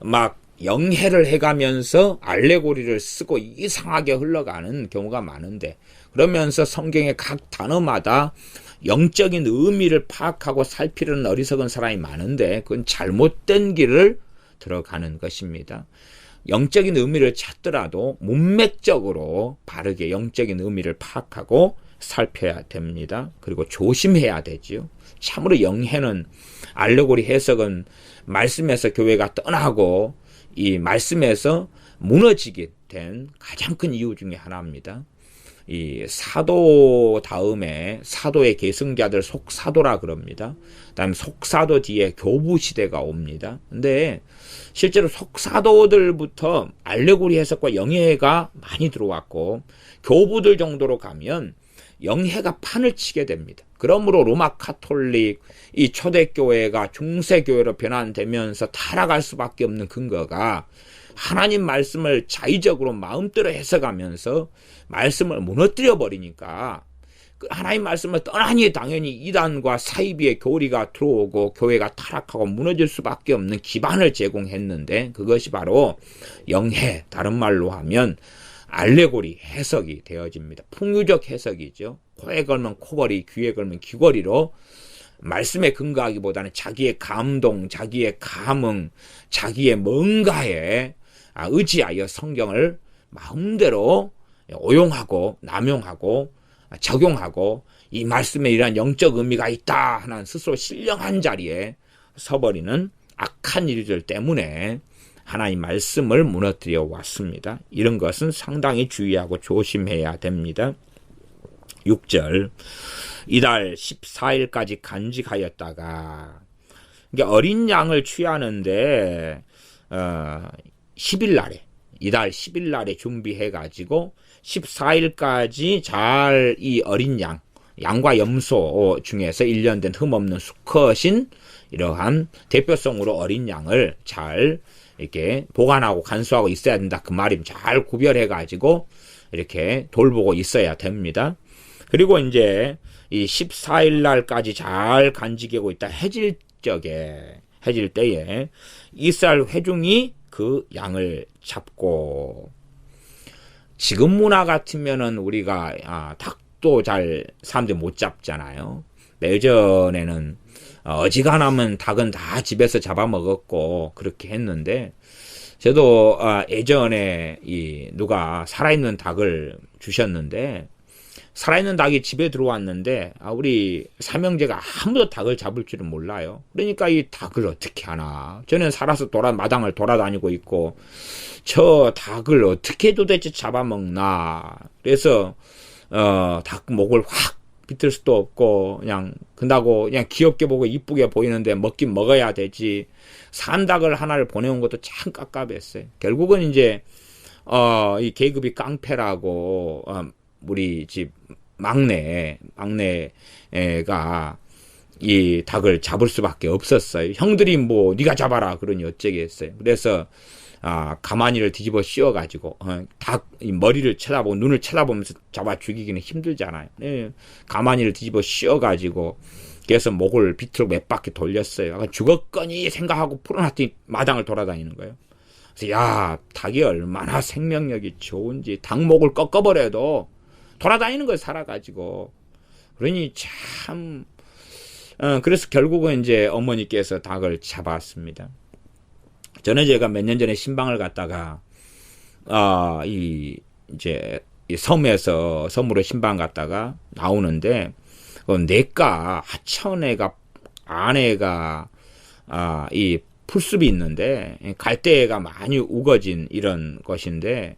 막 영해를 해가면서 알레고리를 쓰고 이상하게 흘러가는 경우가 많은데 그러면서 성경의 각 단어마다 영적인 의미를 파악하고 살피려는 어리석은 사람이 많은데 그건 잘못된 길을 들어가는 것입니다. 영적인 의미를 찾더라도 문맥적으로 바르게 영적인 의미를 파악하고 살펴야 됩니다. 그리고 조심해야 되지요. 참으로 영해는 알레고리 해석은 말씀에서 교회가 떠나고 이 말씀에서 무너지게 된 가장 큰 이유 중에 하나입니다. 이 사도 다음에 사도의 계승자들 속사도라 그럽니다. 그다음에 속사도 뒤에 교부 시대가 옵니다. 근데 실제로 속사도들부터 알레고리 해석과 영해가 많이 들어왔고 교부들 정도로 가면 영해가 판을 치게 됩니다. 그러므로 로마 카톨릭 이 초대교회가 중세교회로 변환되면서 타락할 수밖에 없는 근거가 하나님 말씀을 자의적으로 마음대로 해석하면서 말씀을 무너뜨려 버리니까 하나님 말씀을 떠나니 당연히 이단과 사이비의 교리가 들어오고 교회가 타락하고 무너질 수밖에 없는 기반을 제공했는데 그것이 바로 영해, 다른 말로 하면 알레고리 해석이 되어집니다. 풍유적 해석이죠. 코에 걸면 코걸이, 귀에 걸면 귀걸이로 말씀에 근거하기보다는 자기의 감동, 자기의 감흥, 자기의 뭔가에 의지하여 성경을 마음대로 오용하고 남용하고 적용하고 이 말씀에 이러한 영적 의미가 있다 하는 스스로 신령한 자리에 서버리는 악한 일들 때문에 하나님 말씀을 무너뜨려 왔습니다. 이런 것은 상당히 주의하고 조심해야 됩니다. 6절 이달 14일까지 간직하였다가 어린 양을 취하는데 10일 날에 이달 10일 날에 준비해 가지고 14일까지 잘 이 어린 양과 염소 중에서 1년 된 흠없는 수컷인 이러한 대표성으로 어린 양을 잘 이렇게 보관하고 간수하고 있어야 된다. 그 말입니다. 잘 구별해 가지고 이렇게 돌보고 있어야 됩니다. 그리고 이제 이 14일 날까지 잘 간직하고 있다. 해질 때에 이스라엘 회중이 그 양을 잡고, 지금 문화 같으면은 우리가 닭도 잘 사람들이 못 잡잖아요. 예전에는 어지간하면 닭은 다 집에서 잡아먹었고 그렇게 했는데, 저도 예전에 누가 살아있는 닭을 주셨는데, 살아있는 닭이 집에 들어왔는데 우리 삼형제가 아무도 닭을 잡을 줄은 몰라요. 그러니까 이 닭을 어떻게 하나, 저는 살아서 마당을 돌아다니고 있고 저 닭을 어떻게 도대체 잡아먹나. 그래서 닭 목을 확 비틀 수도 없고 그냥 근다고 그냥 귀엽게 보고 이쁘게 보이는데 먹긴 먹어야 되지. 산 닭을 하나를 보내온 것도 참 깝깝했어요. 결국은 이제 이 계급이 깡패라고 우리 집 막내가 이 닭을 잡을 수밖에 없었어요. 형들이 뭐 네가 잡아라 그러니 어쩌겠어요. 그래서 가마니를 뒤집어 씌워가지고 닭 머리를 쳐다보고 눈을 쳐다보면서 잡아 죽이기는 힘들잖아요. 가마니를 뒤집어 씌워가지고 그래서 목을 비틀고 몇 바퀴 돌렸어요. 죽었거니 생각하고 풀어놨더니 마당을 돌아다니는 거예요. 그래서 야, 닭이 얼마나 생명력이 좋은지, 닭 목을 꺾어버려도 돌아다니는 걸 살아가지고. 그러니 참 그래서 결국은 이제 어머니께서 닭을 잡았습니다. 저는 제가 몇 년 전에 신방을 갔다가 이제 이 섬에서 섬으로 신방 갔다가 나오는데 냇가 하천에가 안에가 이 풀숲이 있는데 갈대가 많이 우거진 이런 것인데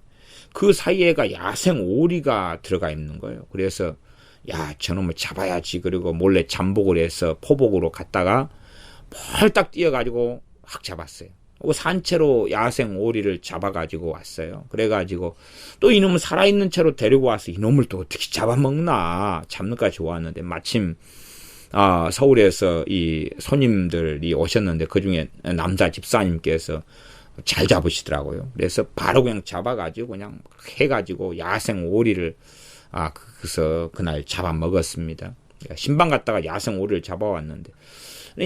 그 사이에가 야생 오리가 들어가 있는 거예요. 그래서 야, 저놈을 잡아야지. 그리고 몰래 잠복을 해서 포복으로 갔다가 펄딱 뛰어가지고 확 잡았어요. 산채로 야생 오리를 잡아가지고 왔어요. 그래가지고 또 이놈을 살아있는 채로 데리고 와서 이놈을 또 어떻게 잡아먹나. 잡는까 좋았는데 마침 서울에서 이 손님들이 오셨는데 그중에 남자 집사님께서 잘 잡으시더라고요. 그래서 바로 그냥 잡아가지고 그냥 해가지고 야생 오리를 그래서 그날 잡아먹었습니다. 신방 갔다가 야생 오리를 잡아왔는데,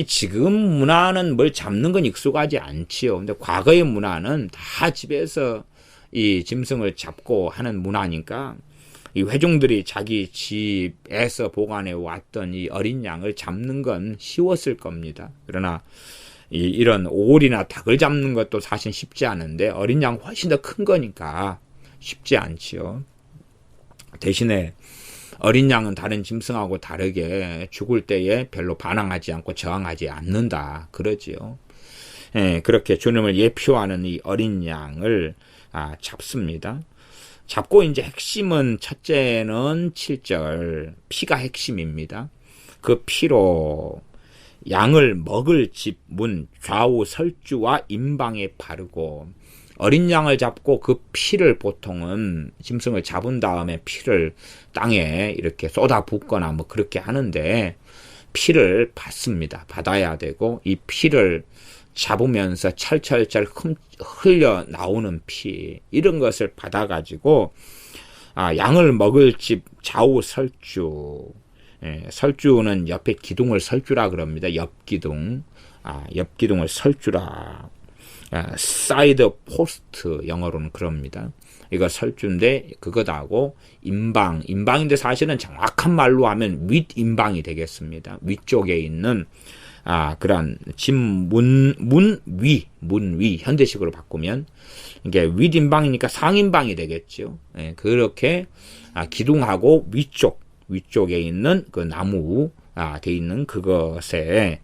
지금 문화는 뭘 잡는 건 익숙하지 않지요. 근데 과거의 문화는 다 집에서 이 짐승을 잡고 하는 문화니까 이 회중들이 자기 집에서 보관해 왔던 이 어린 양을 잡는 건 쉬웠을 겁니다. 그러나 이런 오리나 닭을 잡는 것도 사실 쉽지 않은데 어린 양 훨씬 더 큰 거니까 쉽지 않지요. 대신에 어린 양은 다른 짐승하고 다르게 죽을 때에 별로 반항하지 않고 저항하지 않는다 그러지요. 그렇게 주님을 예표하는 이 어린 양을 잡습니다. 잡고 이제 핵심은, 첫째는 7절 피가 핵심입니다. 그 피로 양을 먹을 집 문 좌우 설주와 임방에 바르고, 어린 양을 잡고 그 피를 보통은 짐승을 잡은 다음에 피를 땅에 이렇게 쏟아 붓거나 뭐 그렇게 하는데, 피를 받습니다. 받아야 되고, 이 피를 잡으면서 철철철 흘려 나오는 피, 이런 것을 받아가지고 양을 먹을 집 좌우 설주, 설주는 옆에 기둥을 설주라 그럽니다. 옆기둥, 옆기둥을 설주라. 사이드 포스트 영어로는 그럽니다. 이거 설주인데 그거다고 임방인데 사실은 정확한 말로 하면 윗임방이 되겠습니다. 위쪽에 있는 그런 집 문 위 현대식으로 바꾸면 이게 윗임방이니까 상임방이 되겠죠. 그렇게 기둥하고 위쪽에 있는 그 나무 돼 있는 그것에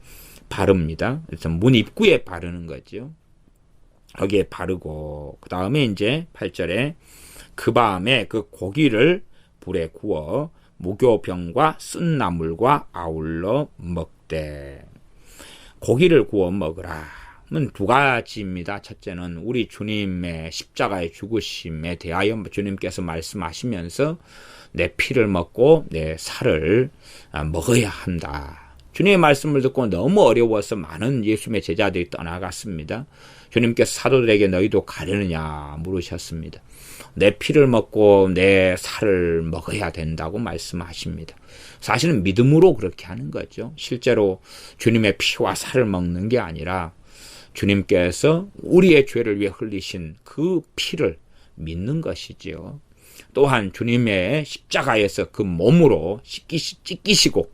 바릅니다. 그래서 문 입구에 바르는 거죠. 거기에 바르고 그 다음에 이제 8절에 그 밤에 그 고기를 불에 구워 무교병과 쓴 나물과 아울러 먹되. 고기를 구워 먹으라 는 두 가지입니다. 첫째는 우리 주님의 십자가의 죽으심에 대하여 주님께서 말씀하시면서 내 피를 먹고 내 살을 먹어야 한다. 주님의 말씀을 듣고 너무 어려워서 많은 예수님의 제자들이 떠나갔습니다. 주님께서 사도들에게 너희도 가려느냐 물으셨습니다. 내 피를 먹고 내 살을 먹어야 된다고 말씀하십니다. 사실은 믿음으로 그렇게 하는 거죠. 실제로 주님의 피와 살을 먹는 게 아니라 주님께서 우리의 죄를 위해 흘리신 그 피를 믿는 것이지요. 또한 주님의 십자가에서 그 몸으로 찢기시고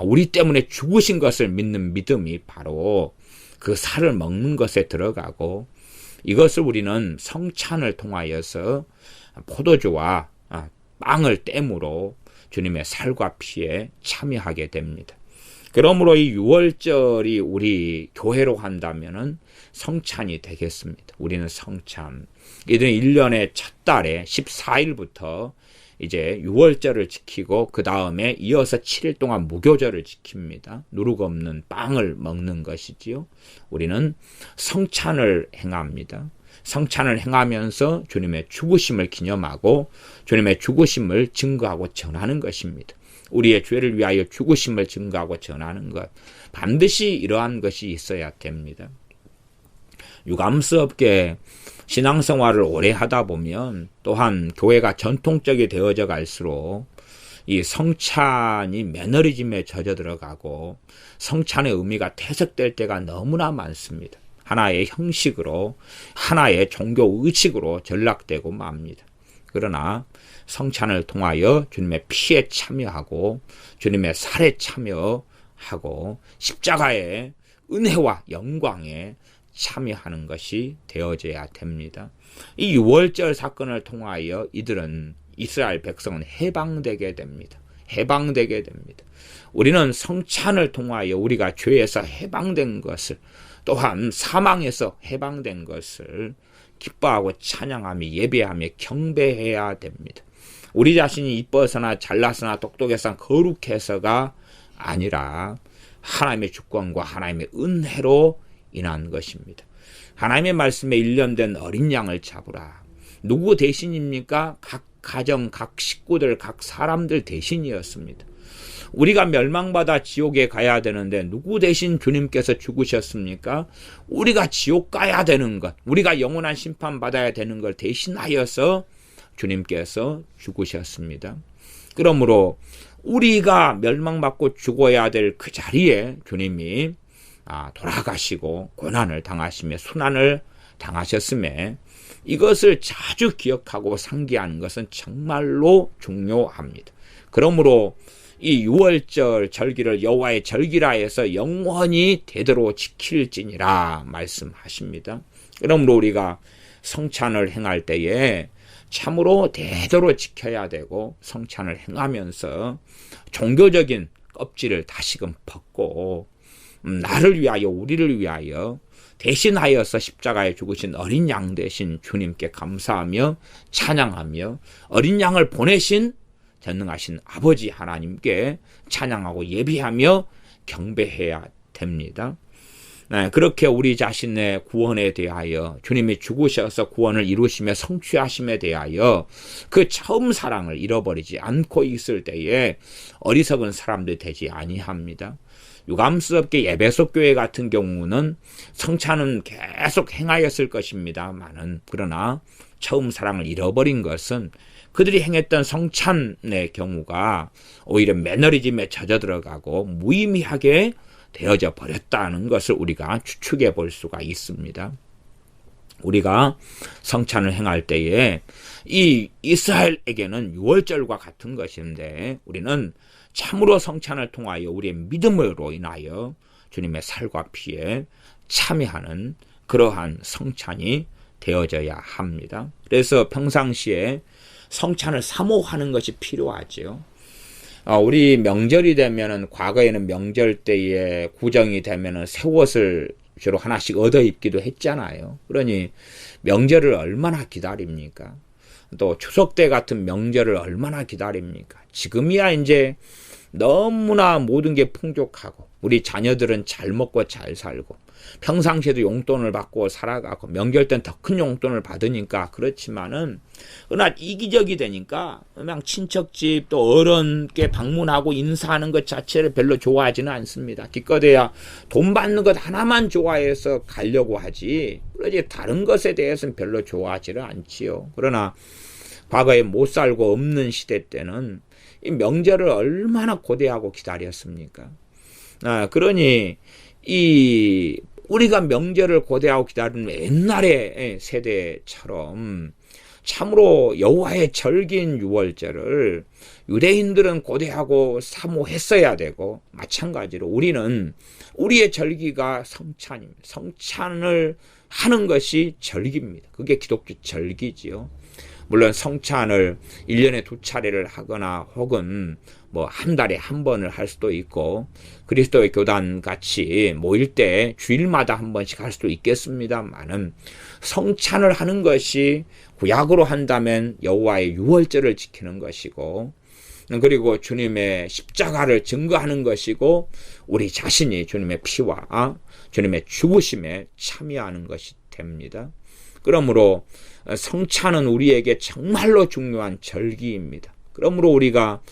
우리 때문에 죽으신 것을 믿는 믿음이 바로 그 살을 먹는 것에 들어가고, 이것을 우리는 성찬을 통하여서 포도주와 빵을 땜으로 주님의 살과 피에 참여하게 됩니다. 그러므로 이 6월절이 우리 교회로 한다면은 성찬이 되겠습니다. 우리는 성찬. 이들은 1년의 첫 달에 14일부터 이제 6월절을 지키고 그 다음에 이어서 7일 동안 무교절을 지킵니다. 누룩 없는 빵을 먹는 것이지요. 우리는 성찬을 행합니다. 성찬을 행하면서 주님의 죽으심을 기념하고 주님의 죽으심을 증거하고 전하는 것입니다. 우리의 죄를 위하여 죽으심을 증거하고 전하는 것, 반드시 이러한 것이 있어야 됩니다. 유감스럽게 신앙생활을 오래 하다 보면 또한 교회가 전통적이 되어져 갈수록 이 성찬이 매너리즘에 젖어 들어가고 성찬의 의미가 퇴색될 때가 너무나 많습니다. 하나의 형식으로, 하나의 종교 의식으로 전락되고 맙니다. 그러나 성찬을 통하여 주님의 피에 참여하고 주님의 살에 참여하고 십자가의 은혜와 영광에 참여하는 것이 되어져야 됩니다. 이 6월절 사건을 통하여 이들은, 이스라엘 백성은 해방되게 됩니다. 해방되게 됩니다. 우리는 성찬을 통하여 우리가 죄에서 해방된 것을, 또한 사망에서 해방된 것을 기뻐하고 찬양하며 예배하며 경배해야 됩니다. 우리 자신이 이뻐서나 잘나서나 똑똑해서 거룩해서가 아니라 하나님의 주권과 하나님의 은혜로 인한 것입니다. 하나님의 말씀에 일련된 어린 양을 잡으라. 누구 대신입니까? 각 가정, 각 식구들, 각 사람들 대신이었습니다. 우리가 멸망받아 지옥에 가야 되는데 누구 대신 주님께서 죽으셨습니까? 우리가 지옥 가야 되는 것, 우리가 영원한 심판받아야 되는 걸 대신하여서 주님께서 죽으셨습니다. 그러므로 우리가 멸망받고 죽어야 될 그 자리에 주님이 돌아가시고 고난을 당하시며 순환을 당하셨음에 이것을 자주 기억하고 상기하는 것은 정말로 중요합니다. 그러므로 이 6월절 절기를 여호와의 절기라 해서 영원히 대대로 지킬지니라 말씀하십니다. 그러므로 우리가 성찬을 행할 때에 참으로 대대로 지켜야 되고, 성찬을 행하면서 종교적인 껍질을 다시금 벗고 나를 위하여, 우리를 위하여 대신하여서 십자가에 죽으신 어린 양 대신 주님께 감사하며 찬양하며 어린 양을 보내신 전능하신 아버지 하나님께 찬양하고 예비하며 경배해야 됩니다. 그렇게 우리 자신의 구원에 대하여, 주님이 죽으셔서 구원을 이루시며 성취하심에 대하여 그 처음 사랑을 잃어버리지 않고 있을 때에 어리석은 사람들이 되지 아니합니다. 유감스럽게 에베소 교회 같은 경우는 성찬은 계속 행하였을 것입니다만은, 그러나 처음 사랑을 잃어버린 것은 그들이 행했던 성찬의 경우가 오히려 매너리즘에 젖어 들어가고 무의미하게 되어져 버렸다는 것을 우리가 추측해 볼 수가 있습니다. 우리가 성찬을 행할 때에 이 이스라엘에게는 6월절과 같은 것인데, 우리는 참으로 성찬을 통하여 우리의 믿음으로 인하여 주님의 살과 피에 참여하는 그러한 성찬이 되어져야 합니다. 그래서 평상시에 성찬을 사모하는 것이 필요하죠. 우리 명절이 되면은, 과거에는 명절 때에 구정이 되면은 새 옷을 주로 하나씩 얻어 입기도 했잖아요. 그러니 명절을 얼마나 기다립니까? 또 추석 때 같은 명절을 얼마나 기다립니까? 지금이야 이제 너무나 모든 게 풍족하고 우리 자녀들은 잘 먹고 잘 살고 평상시에도 용돈을 받고 살아가고 명절 땐 더 큰 용돈을 받으니까 그렇지만은 그러나 이기적이 되니까 그냥 친척집 또 어른께 방문하고 인사하는 것 자체를 별로 좋아하지는 않습니다. 기껏해야 돈 받는 것 하나만 좋아해서 가려고 하지 그러지 다른 것에 대해서는 별로 좋아하지는 않지요. 그러나 과거에 못 살고 없는 시대 때는 이 명절을 얼마나 고대하고 기다렸습니까? 그러니 우리가 명절을 고대하고 기다리는 옛날의 세대처럼 참으로 여호와의 절기인 유월절을 유대인들은 고대하고 사모했어야 되고 마찬가지로 우리는 우리의 절기가 성찬입니다. 성찬을 하는 것이 절기입니다. 그게 기독교 절기지요. 물론 성찬을 1년에 2차례를 하거나 혹은 뭐 한 달에 한 번을 할 수도 있고 그리스도의 교단 같이 모일 때 주일마다 한 번씩 할 수도 있겠습니다만은 성찬을 하는 것이 구약으로 한다면 여호와의 유월절을 지키는 것이고 그리고 주님의 십자가를 증거하는 것이고 우리 자신이 주님의 피와 주님의 죽으심에 참여하는 것이 됩니다. 그러므로 성찬은 우리에게 정말로 중요한 절기입니다. 그러므로 우리가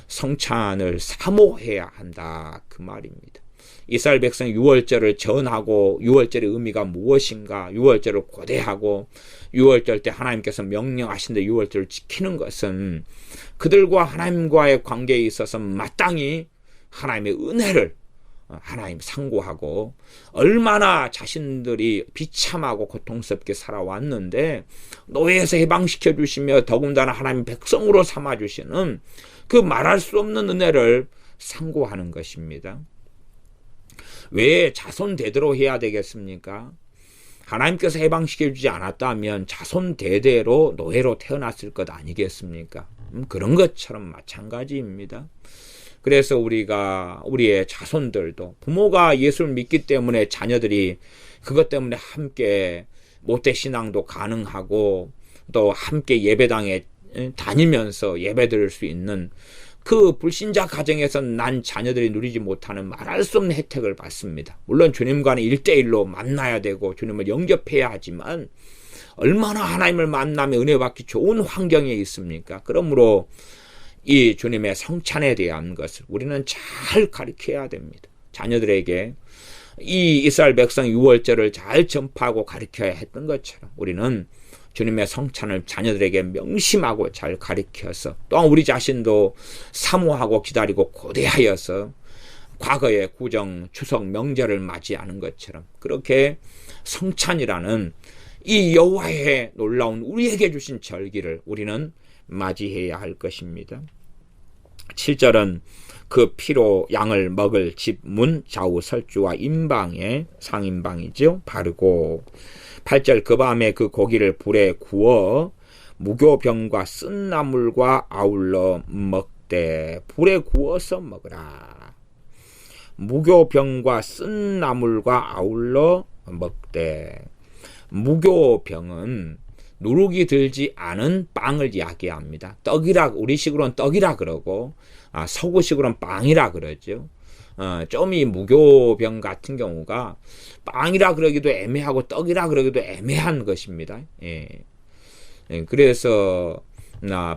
성찬을 사모해야 한다 그 말입니다. 이스라엘 백성 유월절을 전하고 유월절의 의미가 무엇인가 유월절을 고대하고 유월절 때 하나님께서 명령하신 대 유월절을 지키는 것은 그들과 하나님과의 관계에 있어서 마땅히 하나님의 은혜를 하나님 상고하고 얼마나 자신들이 비참하고 고통스럽게 살아왔는데 노예에서 해방시켜 주시며 더군다나 하나님 백성으로 삼아 주시는 그 말할 수 없는 은혜를 상고하는 것입니다. 왜 자손 대대로 해야 되겠습니까? 하나님께서 해방시켜 주지 않았다면 자손 대대로 노예로 태어났을 것 아니겠습니까? 그런 것처럼 마찬가지입니다. 그래서 우리의 자손들도 부모가 예수를 믿기 때문에 자녀들이 그것 때문에 함께 모태신앙도 가능하고 또 함께 예배당에 다니면서 예배드릴 수 있는 그 불신자 가정에서 난 자녀들이 누리지 못하는 말할 수 없는 혜택을 받습니다. 물론 주님과는 1대1로 만나야 되고 주님을 영접해야 하지만 얼마나 하나님을 만나며 은혜 받기 좋은 환경에 있습니까? 그러므로 이 주님의 성찬에 대한 것을 우리는 잘 가르쳐야 됩니다. 자녀들에게 이 이스라엘 백성 유월절을 잘 전파하고 가르쳐야 했던 것처럼 우리는 주님의 성찬을 자녀들에게 명심하고 잘 가르쳐서 또한 우리 자신도 사모하고 기다리고 고대하여서 과거의 구정, 추석, 명절을 맞이하는 것처럼 그렇게 성찬이라는 이 여호와의 놀라운 우리에게 주신 절기를 우리는 맞이해야 할 것입니다. 7절은 그 피로 양을 먹을 집 문 좌우 설주와 임방에 상임방이죠. 바르고 8절 그 밤에 그 고기를 불에 구워 무교병과 쓴 나물과 아울러 먹되 불에 구워서 먹으라. 무교병과 쓴 나물과 아울러 먹되 무교병은 누룩이 들지 않은 빵을 이야기합니다. 떡이라 우리식으로는 떡이라 그러고 서구식으로는 빵이라 그러죠. 좀 이 무교병 같은 경우가 빵이라 그러기도 애매하고 떡이라 그러기도 애매한 것입니다. 예. 그래서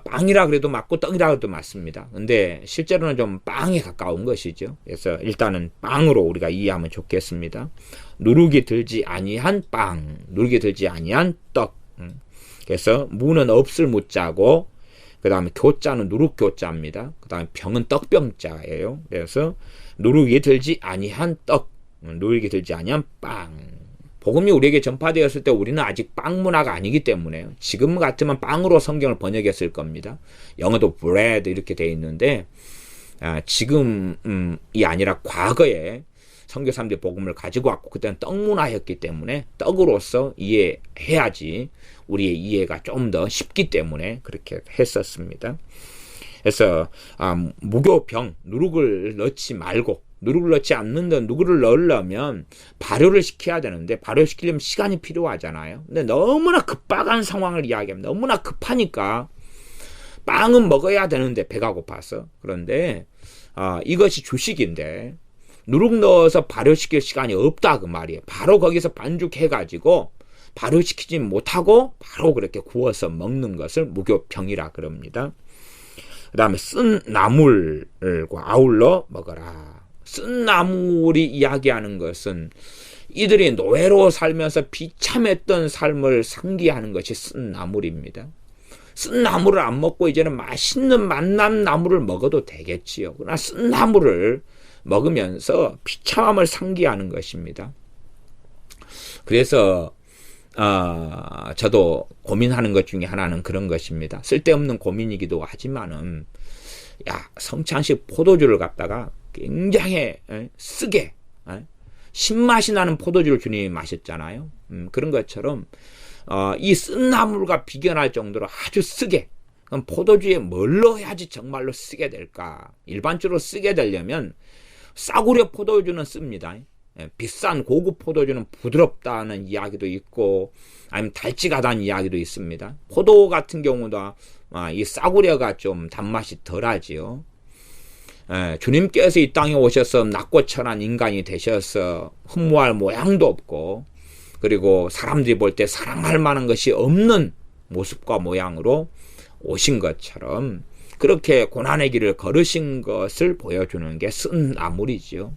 빵이라 그래도 맞고 떡이라 그래도 맞습니다. 근데 실제로는 좀 빵에 가까운 것이죠. 그래서 일단은 빵으로 우리가 이해하면 좋겠습니다. 누룩이 들지 아니한 빵, 누룩이 들지 아니한 떡. 그래서 무는 없을 무자고 그 다음에 교자는 누룩교자입니다. 그 다음에 병은 떡병자예요. 그래서 누룩이 들지 아니한 떡, 누룩이 들지 아니한 빵. 복음이 우리에게 전파되었을 때 우리는 아직 빵 문화가 아니기 때문에 지금 같으면 빵으로 성경을 번역했을 겁니다. 영어도 bread 이렇게 돼 있는데 지금이 아니라 과거에 선교사님들이 복음을 가지고 왔고 그때는 떡 문화였기 때문에 떡으로서 이해해야지 우리의 이해가 좀 더 쉽기 때문에 그렇게 했었습니다. 그래서 무교병 누룩을 넣지 말고 누룩을 넣지 않는데 누구를 넣으려면 발효를 시켜야 되는데 발효시키려면 시간이 필요하잖아요. 근데 너무나 급박한 상황을 이야기합니다. 너무나 급하니까 빵은 먹어야 되는데 배가 고파서. 그런데 이것이 주식인데 누룩 넣어서 발효시킬 시간이 없다 그 말이에요. 바로 거기서 반죽해가지고 발효시키지 못하고 바로 그렇게 구워서 먹는 것을 무교병이라 그럽니다. 그 다음에 쓴 나물과 아울러 먹어라. 쓴 나물이 이야기하는 것은 이들이 노예로 살면서 비참했던 삶을 상기하는 것이 쓴 나물입니다. 쓴 나물을 안 먹고 이제는 맛있는 만남 나물을 먹어도 되겠지요. 그러나 쓴 나물을 먹으면서 비참함을 상기하는 것입니다. 그래서 저도 고민하는 것 중에 하나는 그런 것입니다. 쓸데없는 고민이기도 하지만은 성찬식 포도주를 갖다가 굉장히 쓰게 신맛이 나는 포도주를 주님이 마셨잖아요. 그런 것처럼 이 쓴 나물과 비견할 정도로 아주 쓰게. 그럼 포도주에 뭘 넣어야지 정말로 쓰게 될까? 일반적으로 쓰게 되려면 싸구려 포도주는 씁니다. 비싼 고급 포도주는 부드럽다는 이야기도 있고 아니면 달찍하다는 이야기도 있습니다. 포도 같은 경우도 이 싸구려가 좀 단맛이 덜하지요. 주님께서 이 땅에 오셔서 낮고 천한 인간이 되셔서 흠모할 모양도 없고 그리고 사람들이 볼 때 사랑할 만한 것이 없는 모습과 모양으로 오신 것처럼 그렇게 고난의 길을 걸으신 것을 보여주는 게 쓴 나물이지요.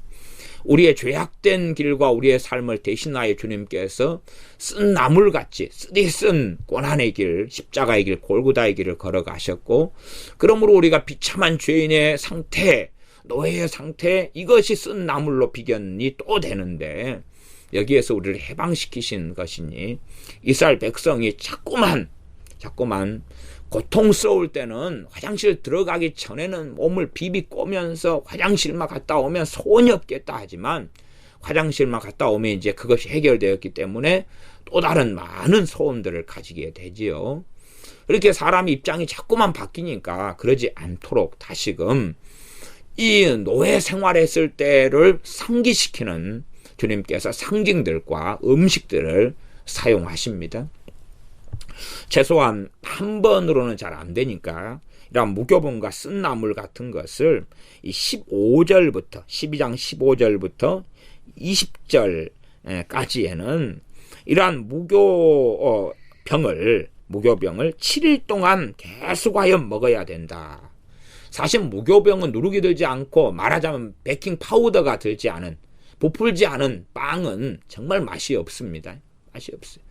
우리의 죄악된 길과 우리의 삶을 대신하여 주님께서 쓴 나물같이 쓰디 쓴 고난의 길, 십자가의 길, 골고다의 길을 걸어가셨고 그러므로 우리가 비참한 죄인의 상태, 노예의 상태 이것이 쓴 나물로 비견이 또 되는데 여기에서 우리를 해방시키신 것이니 이스라엘 백성이 자꾸만 고통스러울 때는 화장실 들어가기 전에는 몸을 비비 꼬면서 화장실만 갔다 오면 소원이 없겠다 하지만 화장실만 갔다 오면 이제 그것이 해결되었기 때문에 또 다른 많은 소원들을 가지게 되지요. 그렇게 사람 입장이 자꾸만 바뀌니까 그러지 않도록 다시금 이 노예 생활했을 때를 상기시키는 주님께서 상징들과 음식들을 사용하십니다. 최소한 한 번으로는 잘 안 되니까 이런 무교본과 쓴 나물 같은 것을 이 15절부터 12장 15절부터 20절까지에는 이러한 무교병을 7일 동안 계속하여 먹어야 된다. 사실 무교병은 누룩이 들지 않고 말하자면 베이킹 파우더가 들지 않은 부풀지 않은 빵은 정말 맛이 없습니다. 맛이 없어요.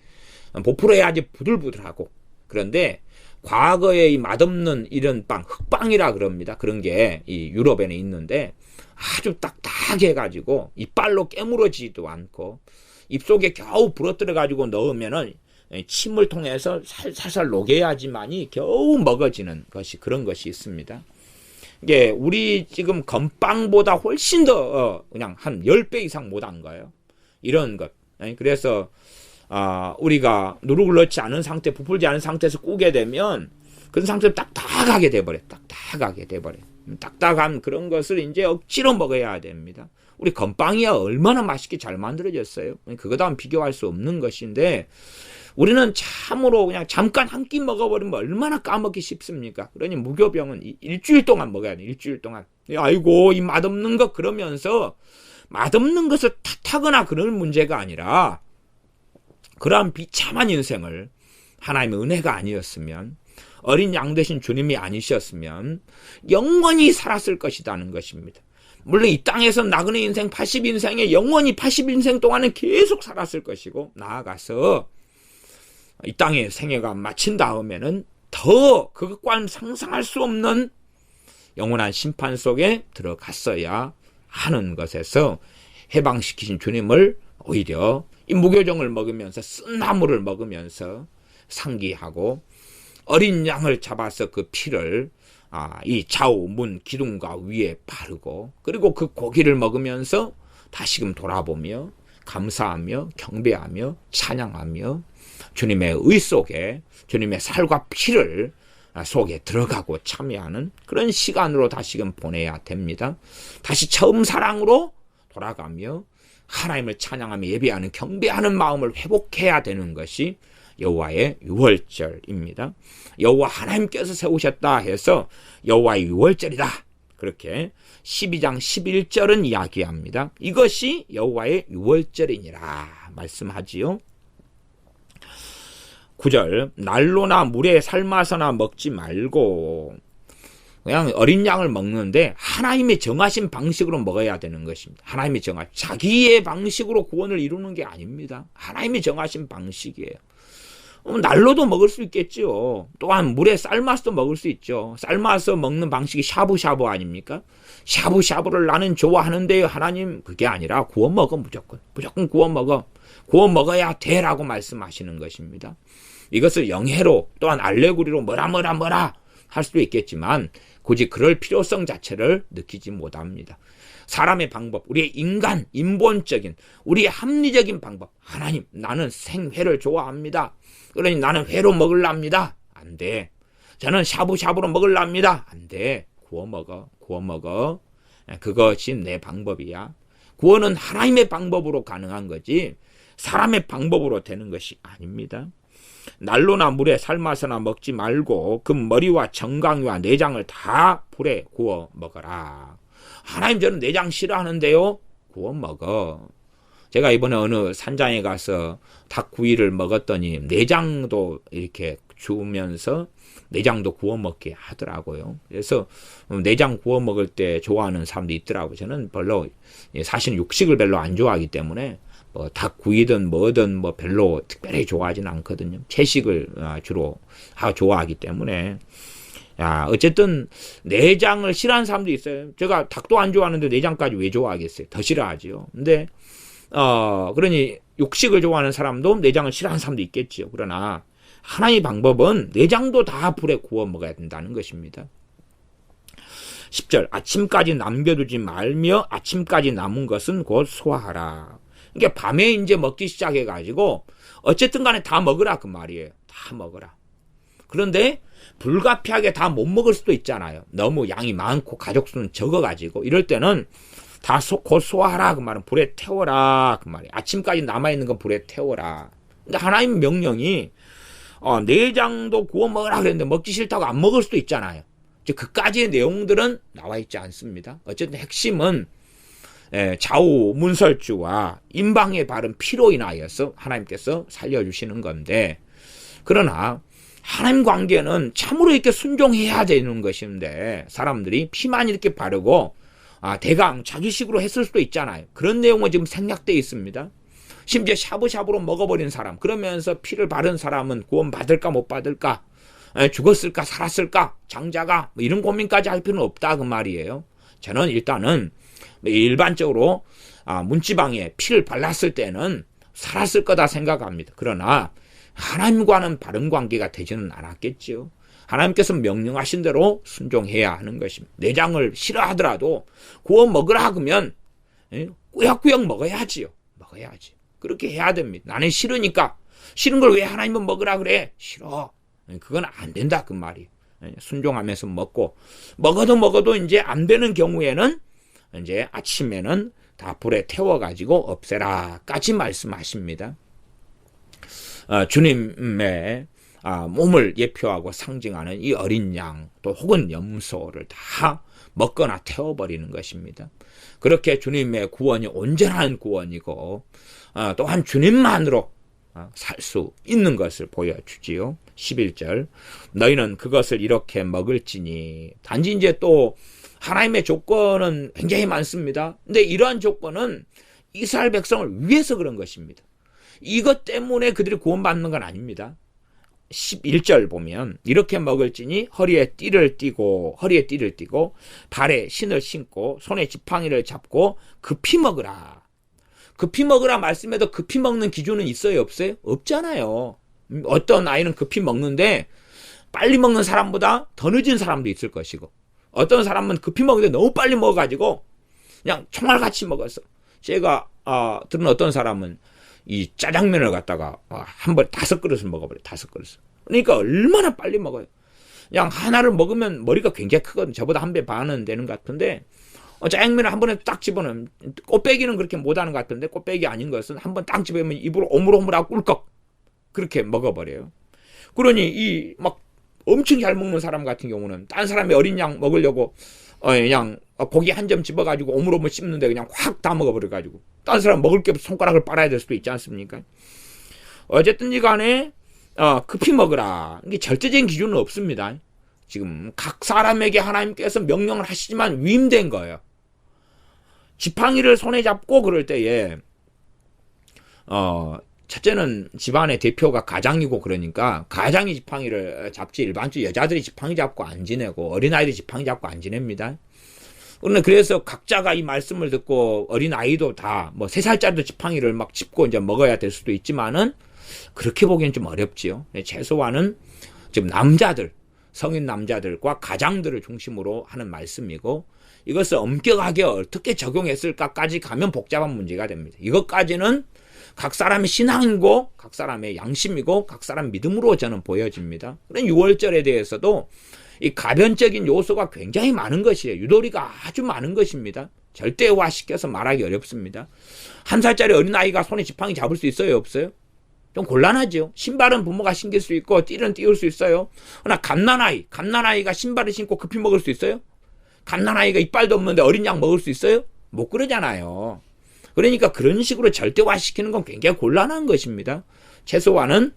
부풀어야지 부들부들하고. 그런데 과거에 이 맛없는 이런 빵, 흑빵이라 그럽니다. 그런 게 이 유럽에는 있는데 아주 딱딱해가지고 이빨로 깨물어지지도 않고 입속에 겨우 부러뜨려가지고 넣으면은 침을 통해서 살살 녹여야지만이 겨우 먹어지는 것이 그런 것이 있습니다. 이게 우리 지금 건빵보다 훨씬 더 그냥 한 10배 이상 못한 거예요. 이런 것. 그래서 우리가 누룩을 넣지 않은 상태, 부풀지 않은 상태에서 꾸게 되면 그 상태로 딱딱하게 돼버려. 딱딱한 그런 것을 이제 억지로 먹어야 됩니다. 우리 건빵이야 얼마나 맛있게 잘 만들어졌어요. 그거랑 비교할 수 없는 것인데 우리는 참으로 그냥 잠깐 한 끼 먹어버리면 얼마나 까먹기 쉽습니까? 그러니 무교병은 일주일 동안 먹어야 돼. 일주일 동안. 아이고 이 맛없는 것 그러면서 맛없는 것을 탓하거나 그런 문제가 아니라 그러한 비참한 인생을 하나님의 은혜가 아니었으면 어린 양 되신 주님이 아니셨으면 영원히 살았을 것이라는 것입니다. 물론 이 땅에서 나그네 인생 80인생에 영원히 80인생 동안은 계속 살았을 것이고 나아가서 이 땅의 생애가 마친 다음에는 더 그것과는 상상할 수 없는 영원한 심판 속에 들어갔어야 하는 것에서 해방시키신 주님을 오히려 이 무교정을 먹으면서 쓴 나물을 먹으면서 상기하고 어린 양을 잡아서 그 피를 이 좌우 문 기둥과 위에 바르고 그리고 그 고기를 먹으면서 다시금 돌아보며 감사하며 경배하며 찬양하며 주님의 의 속에 주님의 살과 피를 속에 들어가고 참여하는 그런 시간으로 다시금 보내야 됩니다. 다시 처음 사랑으로 돌아가며 하나님을 찬양하며 예배하는 경배하는 마음을 회복해야 되는 것이 여호와의 유월절입니다. 여호와 하나님께서 세우셨다 해서 여호와의 유월절이다. 그렇게 12장 11절은 이야기합니다. 이것이 여호와의 유월절이니라 말씀하지요. 9절 난로나 물에 삶아서나 먹지 말고 그냥 어린 양을 먹는데 하나님의 정하신 방식으로 먹어야 되는 것입니다. 하나님의 자기의 방식으로 구원을 이루는 게 아닙니다. 하나님의 정하신 방식이에요. 난로도 먹을 수 있겠죠. 또한 물에 삶아서 먹을 수 있죠. 삶아서 먹는 방식이 샤브샤브 아닙니까? 샤브샤브를 나는 좋아하는데요. 하나님 그게 아니라 구워 먹어 무조건 구워 먹어. 구워 먹어야 돼라고 말씀하시는 것입니다. 이것을 영해로 또한 알레고리로 뭐라 할 수도 있겠지만 굳이 그럴 필요성 자체를 느끼지 못합니다. 사람의 방법, 우리의 인본적인, 우리의 합리적인 방법. 하나님, 나는 생회를 좋아합니다. 그러니 나는 회로 먹으랍니다. 안 돼. 저는 샤브샤브로 먹으랍니다. 안 돼. 구워 먹어. 그것이 내 방법이야. 구원은 하나님의 방법으로 가능한 거지 사람의 방법으로 되는 것이 아닙니다. 난로나 물에 삶아서나 먹지 말고 그 머리와 정강이와 내장을 다 불에 구워 먹어라. 하나님 저는 내장 싫어하는데요. 구워 먹어. 제가 이번에 어느 산장에 가서 닭구이를 먹었더니 내장도 이렇게 주면서 내장도 구워 먹게 하더라고요. 그래서 내장 구워 먹을 때 좋아하는 사람도 있더라고요. 저는 별로 사실 육식을 별로 안 좋아하기 때문에 뭐 닭구이든 뭐든 뭐 별로 특별히 좋아하지는 않거든요. 채식을 주로 좋아하기 때문에. 어쨌든 내장을 싫어하는 사람도 있어요. 제가 닭도 안 좋아하는데 내장까지 왜 좋아하겠어요? 더 싫어하지요. 근데 그러니 육식을 좋아하는 사람도 내장을 싫어하는 사람도 있겠지요. 그러나 하나님의 방법은 내장도 다 불에 구워 먹어야 된다는 것입니다. 10절 아침까지 남겨두지 말며 아침까지 남은 것은 곧 소화하라. 그러니까 밤에 이제 먹기 시작해가지고 어쨌든 간에 다 먹으라 그 말이에요. 다 먹어라. 그런데 불가피하게 다 못 먹을 수도 있잖아요. 너무 양이 많고 가족 수는 적어가지고 이럴 때는 다 곧 소화하라 그 말은 불에 태워라 그 말이에요. 아침까지 남아있는 건 불에 태워라. 근데 하나님 명령이 내장도 구워 먹으라 그랬는데 먹기 싫다고 안 먹을 수도 있잖아요. 그까지의 내용들은 나와 있지 않습니다. 어쨌든 핵심은 좌우 문설주와 임방에 바른 피로 인하여서 하나님께서 살려주시는 건데 그러나 하나님 관계는 참으로 이렇게 순종해야 되는 것인데 사람들이 피만 이렇게 바르고 대강 자기식으로 했을 수도 있잖아요. 그런 내용은 지금 생략되어 있습니다. 심지어 샤브샤브로 먹어버린 사람 그러면서 피를 바른 사람은 구원 받을까 못 받을까 죽었을까 살았을까 장자가 뭐 이런 고민까지 할 필요는 없다 그 말이에요. 저는 일단은 일반적으로 문지방에 피를 발랐을 때는 살았을 거다 생각합니다. 그러나 하나님과는 바른 관계가 되지는 않았겠지요. 하나님께서 명령하신 대로 순종해야 하는 것입니다. 내장을 싫어하더라도 구워 먹으라 하면 꾸역꾸역 먹어야지요. 먹어야지. 그렇게 해야 됩니다. 나는 싫으니까 싫은 걸 왜 하나님은 먹으라 그래? 싫어. 그건 안 된다 그 말이에요. 순종하면서 먹어도 이제 안 되는 경우에는 이제 아침에는 다 불에 태워가지고 없애라까지 말씀하십니다. 주님의 몸을 예표하고 상징하는 이 어린 양 또 혹은 염소를 다 먹거나 태워버리는 것입니다. 그렇게 주님의 구원이 온전한 구원이고 또한 주님만으로 살 수 있는 것을 보여주지요. 11절 너희는 그것을 이렇게 먹을지니 단지 이제 또 하나님의 조건은 굉장히 많습니다. 근데 이러한 조건은 이스라엘 백성을 위해서 그런 것입니다. 이것 때문에 그들이 구원받는 건 아닙니다. 11절 보면 이렇게 먹을지니 허리에 띠를 띠고 발에 신을 신고 손에 지팡이를 잡고 급히 먹으라. 급히 먹으라 말씀에도 급히 먹는 기준은 있어요 없어요? 없잖아요. 어떤 아이는 급히 먹는데 빨리 먹는 사람보다 더 늦은 사람도 있을 것이고 어떤 사람은 급히 먹는데 너무 빨리 먹어가지고 그냥 총알같이 먹었어. 제가 들은 어떤 사람은 이 짜장면을 갖다가 한 번에 5그릇을 먹어버려. 5그릇. 그러니까 얼마나 빨리 먹어요. 그냥 하나를 먹으면 머리가 굉장히 크거든. 저보다 한 배 반은 되는 것 같은데 짜장면을 한 번에 딱 집어넣으면 꽃배기는 그렇게 못하는 것 같은데 꽃배기 아닌 것은 한 번 딱 집어넣으면 입으로 오물오물하고 꿀꺽 그렇게 먹어버려요. 그러니 이 막 엄청 잘 먹는 사람 같은 경우는 딴 사람이 어린 양 먹으려고 그냥 고기 한 점 집어가지고 오물오물 씹는데 그냥 확 다 먹어버려가지고 딴 사람 먹을 게 없어 손가락을 빨아야 될 수도 있지 않습니까? 어쨌든지 간에 급히 먹으라. 이게 절대적인 기준은 없습니다. 지금 각 사람에게 하나님께서 명령을 하시지만 위임된 거예요. 지팡이를 손에 잡고 그럴 때에 첫째는 집안의 대표가 가장이고 그러니까 가장이 지팡이를 잡지 일반적으로 여자들이 지팡이 잡고 안 지내고 어린아이들이 지팡이 잡고 안 지냅니다. 그래서 각자가 이 말씀을 듣고 어린아이도 다 뭐 3살짜리도 지팡이를 막 짚고 이제 먹어야 될 수도 있지만은 그렇게 보기엔 좀 어렵지요. 최소한은 지금 남자들, 성인 남자들과 가장들을 중심으로 하는 말씀이고 이것을 엄격하게 어떻게 적용했을까까지 가면 복잡한 문제가 됩니다. 이것까지는 각 사람의 신앙이고 각 사람의 양심이고 각 사람 믿음으로 저는 보여집니다. 그런 6월절에 대해서도 이 가변적인 요소가 굉장히 많은 것이에요. 유도리가 아주 많은 것입니다. 절대화시켜서 말하기 어렵습니다. 1살짜리 어린아이가 손에 지팡이 잡을 수 있어요? 없어요? 좀 곤란하죠. 신발은 부모가 신길 수 있고 띠는 띄울 수 있어요. 그러나 갓난아이가 신발을 신고 급히 먹을 수 있어요? 갓난아이가 이빨도 없는데 어린 양 먹을 수 있어요? 못 그러잖아요. 그러니까 그런 식으로 절대화시키는 건 굉장히 곤란한 것입니다. 최소한은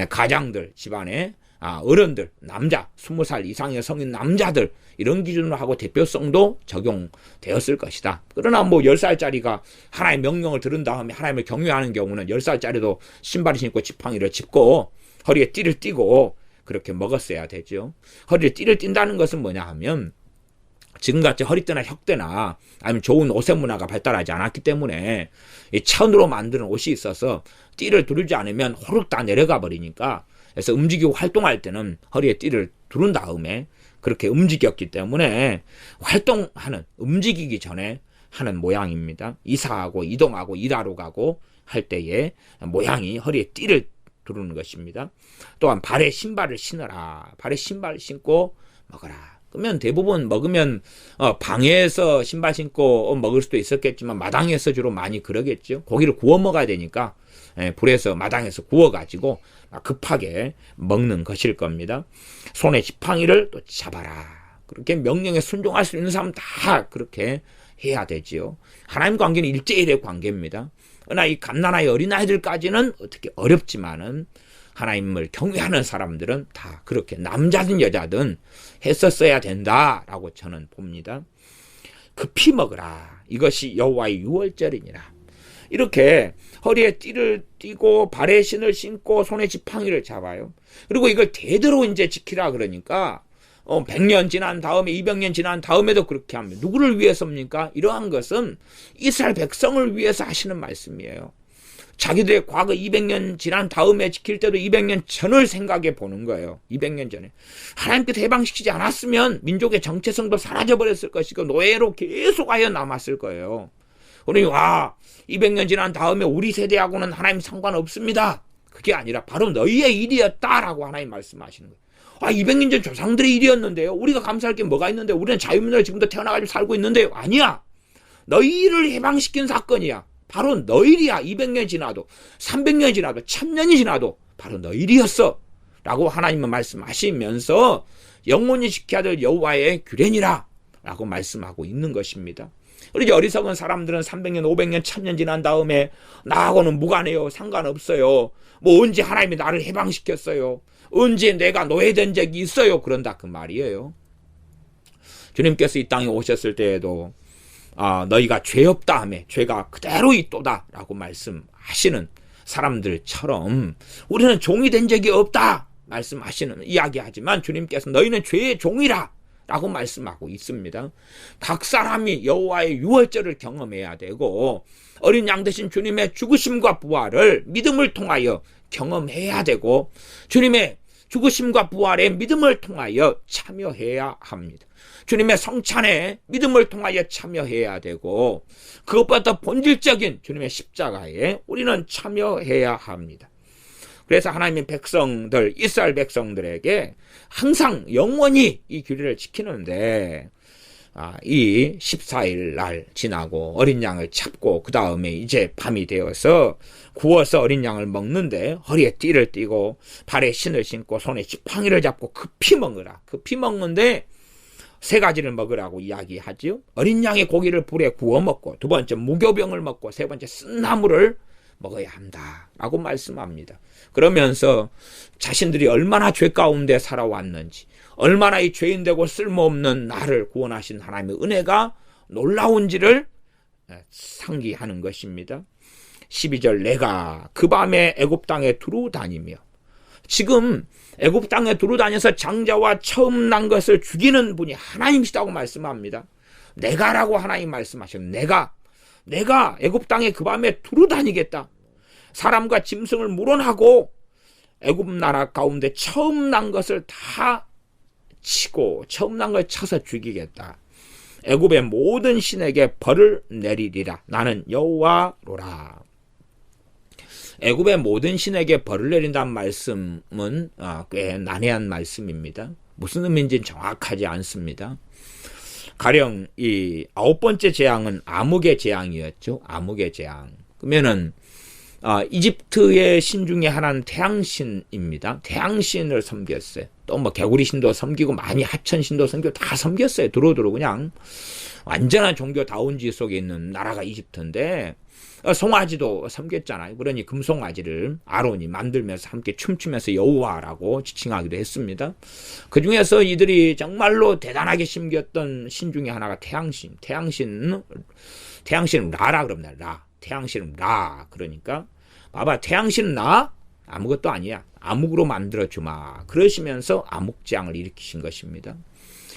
가장들, 집안의 어른들, 남자, 20살 이상의 성인 남자들 이런 기준으로 하고 대표성도 적용되었을 것이다. 그러나 뭐 10살짜리가 하나님의 명령을 들은 다음에 하나님을 경외하는 경우는 10살짜리도 신발을 신고 지팡이를 짚고 허리에 띠를 띠고 그렇게 먹었어야 되죠. 허리에 띠를 띈다는 것은 뭐냐 하면 지금같이 허리띠나 혁대나 아니면 좋은 옷의 문화가 발달하지 않았기 때문에 이 천으로 만드는 옷이 있어서 띠를 두르지 않으면 호룩 다 내려가 버리니까 그래서 움직이고 활동할 때는 허리에 띠를 두른 다음에 그렇게 움직였기 때문에 움직이기 전에 하는 모양입니다. 이사하고 이동하고 일하러 가고 할 때의 모양이 허리에 띠를 두르는 것입니다. 또한 발에 신발을 신어라. 발에 신발을 신고 먹어라. 그러면 대부분 먹으면 방에서 신발 신고 먹을 수도 있었겠지만 마당에서 주로 많이 그러겠죠. 고기를 구워 먹어야 되니까 불에서 마당에서 구워가지고 급하게 먹는 것일 겁니다. 손에 지팡이를 또 잡아라. 그렇게 명령에 순종할 수 있는 사람은 다 그렇게 해야 되지요. 하나님 관계는 1:1의 관계입니다. 그러나 이 갓난아이 어린아이들까지는 어떻게 어렵지만은 하나님을 경외하는 사람들은 다 그렇게 남자든 여자든 했었어야 된다라고 저는 봅니다. 급히 먹으라. 이것이 여호와의 유월절이니라. 이렇게 허리에 띠를 띠고 발에 신을 신고 손에 지팡이를 잡아요. 그리고 이걸 대대로 이제 지키라 그러니까 100년 지난 다음에 200년 지난 다음에도 그렇게 합니다. 누구를 위해서입니까? 이러한 것은 이스라엘 백성을 위해서 하시는 말씀이에요. 자기들의 과거 200년 지난 다음에 지킬 때도 200년 전을 생각해 보는 거예요. 200년 전에. 하나님께서 해방시키지 않았으면 민족의 정체성도 사라져버렸을 것이고 노예로 계속하여 남았을 거예요. 그러니 200년 지난 다음에 우리 세대하고는 하나님 상관없습니다. 그게 아니라 바로 너희의 일이었다라고 하나님 말씀하시는 거예요. 200년 전 조상들의 일이었는데요. 우리가 감사할 게 뭐가 있는데 우리는 자유민으로 지금도 태어나가지고 살고 있는데요. 아니야. 너희를 해방시킨 사건이야. 바로 너일이야. 200년 지나도 300년 지나도 1000년이 지나도 바로 너일이었어 라고 하나님은 말씀하시면서 영원히 지켜야 될 여호와의 규례니라 라고 말씀하고 있는 것입니다. 그리고 어리석은 사람들은 300년 500년 1000년 지난 다음에 나하고는 무관해요. 상관없어요. 뭐 언제 하나님이 나를 해방시켰어요. 언제 내가 노예된 적이 있어요. 그런다 그 말이에요. 주님께서 이 땅에 오셨을 때에도 너희가 죄 없다 하며 죄가 그대로 있도다 라고 말씀하시는 사람들처럼 우리는 종이 된 적이 없다 말씀하시는 이야기하지만 주님께서 너희는 죄의 종이라 라고 말씀하고 있습니다. 각 사람이 여호와의 유월절을 경험해야 되고 어린 양 대신 주님의 죽으심과 부활을 믿음을 통하여 경험해야 되고 주님의 죽으심과 부활의 믿음을 통하여 참여해야 합니다. 주님의 성찬에 믿음을 통하여 참여해야 되고 그것보다 더 본질적인 주님의 십자가에 우리는 참여해야 합니다. 그래서 하나님의 백성들, 이스라엘 백성들에게 항상 영원히 이 규례를 지키는데, 이 14일 날 지나고 어린 양을 잡고 그 다음에 이제 밤이 되어서 구워서 어린 양을 먹는데 허리에 띠를 띠고 발에 신을 신고 손에 지팡이를 잡고 급히 먹으라. 급히 먹는데 세 가지를 먹으라고 이야기하죠. 어린 양의 고기를 불에 구워 먹고, 두 번째 무교병을 먹고, 세 번째 쓴나물을 먹어야 한다 라고 말씀합니다. 그러면서 자신들이 얼마나 죄 가운데 살아왔는지, 얼마나 이 죄인되고 쓸모없는 나를 구원하신 하나님의 은혜가 놀라운지를 상기하는 것입니다. 12절, 내가 그 밤에 애굽 땅에 두루 다니며, 지금 애굽 땅에 두루 다녀서 장자와 처음 난 것을 죽이는 분이 하나님이시다고 말씀합니다. 내가라고 하나님 말씀하셨는데, 내가 애굽 땅에 그 밤에 두루 다니겠다. 사람과 짐승을 물어나고 애굽 나라 가운데 처음 난 것을 다 치고 처음 난 걸 쳐서 죽이겠다. 애굽의 모든 신에게 벌을 내리리라. 나는 여호와로라. 애굽의 모든 신에게 벌을 내린다는 말씀은 꽤 난해한 말씀입니다. 무슨 의미인지는 정확하지 않습니다. 가령 이 9번째 재앙은 암흑의 재앙이었죠. 암흑의 재앙. 그러면은 이집트의 신 중에 하나는 태양신입니다. 태양신을 섬겼어요. 또 뭐 개구리 신도 섬기고 많이 하천 신도 섬기고 다 섬겼어요. 두루두루 그냥 완전한 종교다운지 속에 있는 나라가 이집트인데, 송아지도 섬겼잖아요. 그러니 금송아지를 아론이 만들면서 함께 춤추면서 여호와라고 지칭하기도 했습니다. 그 중에서 이들이 정말로 대단하게 섬겼던 신 중에 하나가 태양신. 태양신은 라라 그럽니다. 라. 태양신은 라. 그러니까 봐봐, 태양신은 나? 아무것도 아니야. 암흑으로 만들어주마. 그러시면서 암흑재앙을 일으키신 것입니다.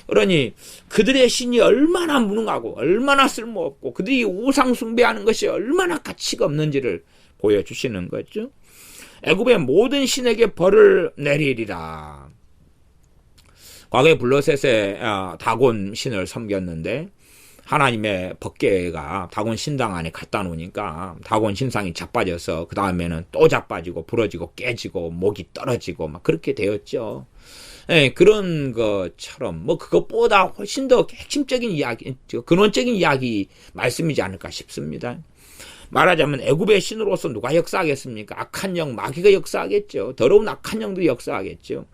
그러니 그들의 신이 얼마나 무능하고 얼마나 쓸모없고 그들이 우상 숭배하는 것이 얼마나 가치가 없는지를 보여주시는 거죠. 애굽의 모든 신에게 벌을 내리리라. 과거에 블레셋의 다곤 신을 섬겼는데 하나님의 법궤가 다곤 신당 안에 갖다 놓으니까 다곤 신상이 자빠져서 그 다음에는 또 자빠지고 부러지고 깨지고 목이 떨어지고 막 그렇게 되었죠. 예, 그런 것처럼 뭐 그것보다 훨씬 더 핵심적인 이야기, 근원적인 이야기 말씀이지 않을까 싶습니다. 말하자면 애굽의 신으로서 누가 역사하겠습니까? 악한 영, 마귀가 역사하겠죠. 더러운 악한 영들이 역사하겠죠.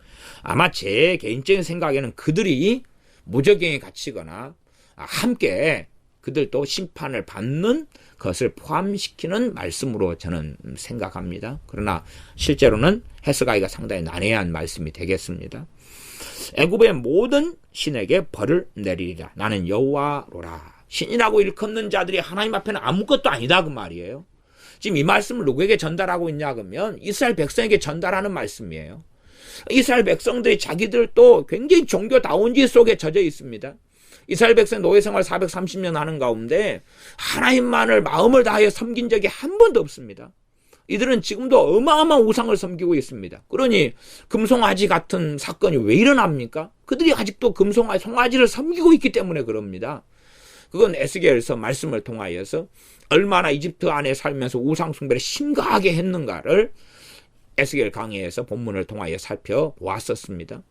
아마 제 개인적인 생각에는 그들이 무적행에 갇히거나 함께 그들도 심판을 받는 것을 포함시키는 말씀으로 저는 생각합니다. 그러나 실제로는 해석하기가 상당히 난해한 말씀이 되겠습니다. 애굽의 모든 신에게 벌을 내리리라. 나는 여호와로라. 신이라고 일컫는 자들이 하나님 앞에는 아무것도 아니다 그 말이에요. 지금 이 말씀을 누구에게 전달하고 있냐 그러면 이스라엘 백성에게 전달하는 말씀이에요. 이스라엘 백성들이 자기들도 굉장히 종교다운지 속에 젖어 있습니다. 이스라엘 백성 노예생활 430년 하는 가운데 하나님만을 마음을 다하여 섬긴 적이 한 번도 없습니다. 이들은 지금도 어마어마한 우상을 섬기고 있습니다. 그러니 금송아지 같은 사건이 왜 일어납니까? 그들이 아직도 송아지를 섬기고 있기 때문에 그럽니다. 그건 에스겔서 말씀을 통하여서 얼마나 이집트 안에 살면서 우상 숭배를 심각하게 했는가를 에스겔 강해에서 본문을 통하여 살펴보았었습니다.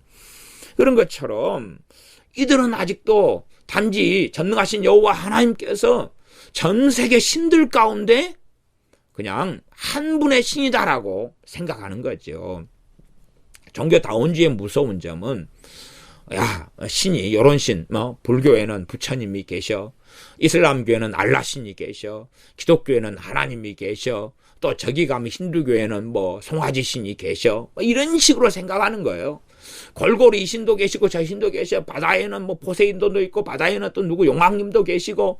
그런 것처럼 이들은 아직도 단지 전능하신 여호와 하나님께서 전 세계 신들 가운데 그냥 한 분의 신이다라고 생각하는 거죠. 종교다운주의 무서운 점은 신이 요런 신, 불교에는 부처님이 계셔, 이슬람교에는 알라 신이 계셔, 기독교에는 하나님이 계셔, 또 저기 가면 힌두교에는 송아지 신이 계셔, 이런 식으로 생각하는 거예요. 골고루 이 신도 계시고 저 신도 계셔. 바다에는 포세이돈도 있고 바다에는 또 누구 용왕님도 계시고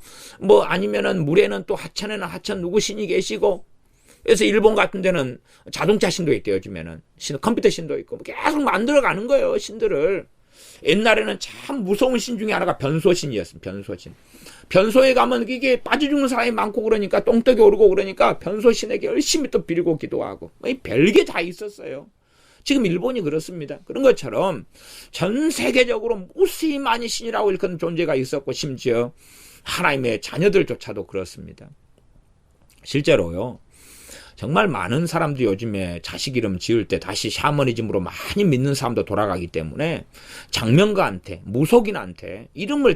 아니면은 물에는 또 하천에는 하천 누구 신이 계시고. 그래서 일본 같은 데는 자동차 신도 있대요. 요즘에는 컴퓨터 신도 있고 계속 만들어가는 거예요. 신들을. 옛날에는 참 무서운 신 중에 하나가 변소신이었어요. 변소신. 변소에 가면 이게 빠져 죽는 사람이 많고 그러니까 똥떡이 오르고 그러니까 변소신에게 열심히 또 빌고 기도하고 별게 다 있었어요. 지금 일본이 그렇습니다. 그런 것처럼 전 세계적으로 무수히 많이 신이라고 일컫는 존재가 있었고 심지어 하나님의 자녀들조차도 그렇습니다. 실제로요. 정말 많은 사람들이 요즘에 자식 이름 지을 때 다시 샤머니즘으로 많이 믿는 사람도 돌아가기 때문에 장명가한테, 무속인한테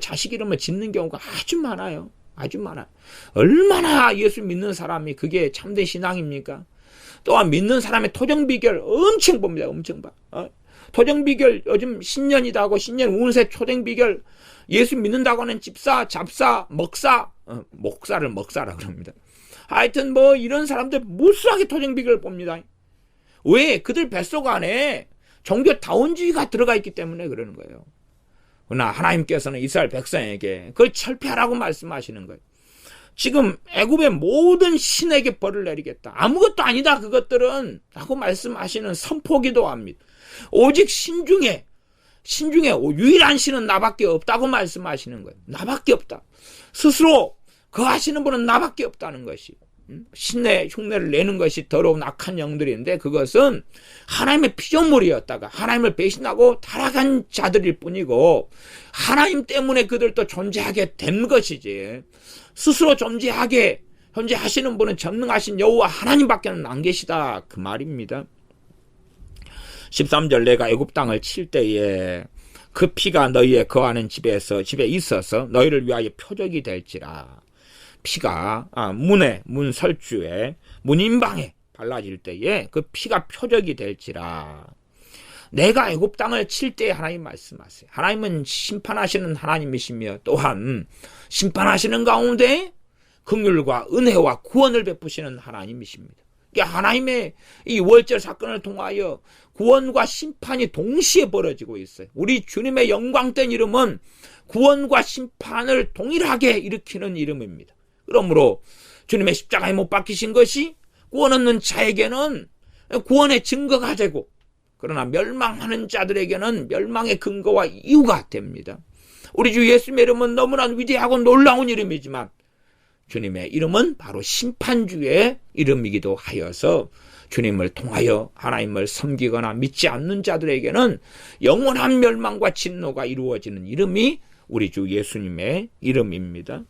자식 이름을 짓는 경우가 아주 많아요. 아주 많아요. 얼마나 예수 믿는 사람이 그게 참된 신앙입니까? 또한 믿는 사람의 토정 비결 엄청 봅니다. 엄청 봐. 토정 비결 요즘 신년이다 하고 신년 운세 토정 비결 예수 믿는다고 하는 집사, 잡사, 먹사, 목사를 먹사라 그럽니다. 하여튼 뭐 이런 사람들 무수하게 토정 비결을 봅니다. 왜? 그들 뱃속 안에 종교 다원주의가 들어가 있기 때문에 그러는 거예요. 그러나 하나님께서는 이스라엘 백성에게 그걸 철폐하라고 말씀하시는 거예요. 지금 애굽의 모든 신에게 벌을 내리겠다. 아무것도 아니다 그것들은 라고 말씀하시는 선포기도 합니다. 오직 신중에 유일한 신은 나밖에 없다고 말씀하시는 거예요. 나밖에 없다. 스스로 거하시는 분은 나밖에 없다는 것이 신의 흉내를 내는 것이 더러운 악한 영들인데 그것은 하나님의 피조물이었다가 하나님을 배신하고 타락한 자들일 뿐이고 하나님 때문에 그들도 존재하게 된 것이지 스스로 존재하시는 분은 전능하신 여호와 하나님밖에는 안 계시다 그 말입니다. 13절 내가 애굽 땅을 칠 때에 그 피가 너희의 거하는 집에 있어서 너희를 위하여 표적이 될지라. 피가 문 설주에 문 인방에 발라질 때에 그 피가 표적이 될지라. 내가 애굽 땅을 칠 때에 하나님 말씀하세요. 하나님은 심판하시는 하나님이시며 또한 심판하시는 가운데 긍휼과 은혜와 구원을 베푸시는 하나님이십니다. 하나님의 이 월절 사건을 통하여 구원과 심판이 동시에 벌어지고 있어요. 우리 주님의 영광된 이름은 구원과 심판을 동일하게 일으키는 이름입니다. 그러므로 주님의 십자가에 못 박히신 것이 구원 얻는 자에게는 구원의 증거가 되고 그러나 멸망하는 자들에게는 멸망의 근거와 이유가 됩니다. 우리 주 예수님의 이름은 너무나 위대하고 놀라운 이름이지만 주님의 이름은 바로 심판주의 이름이기도 하여서 주님을 통하여 하나님을 섬기거나 믿지 않는 자들에게는 영원한 멸망과 진노가 이루어지는 이름이 우리 주 예수님의 이름입니다.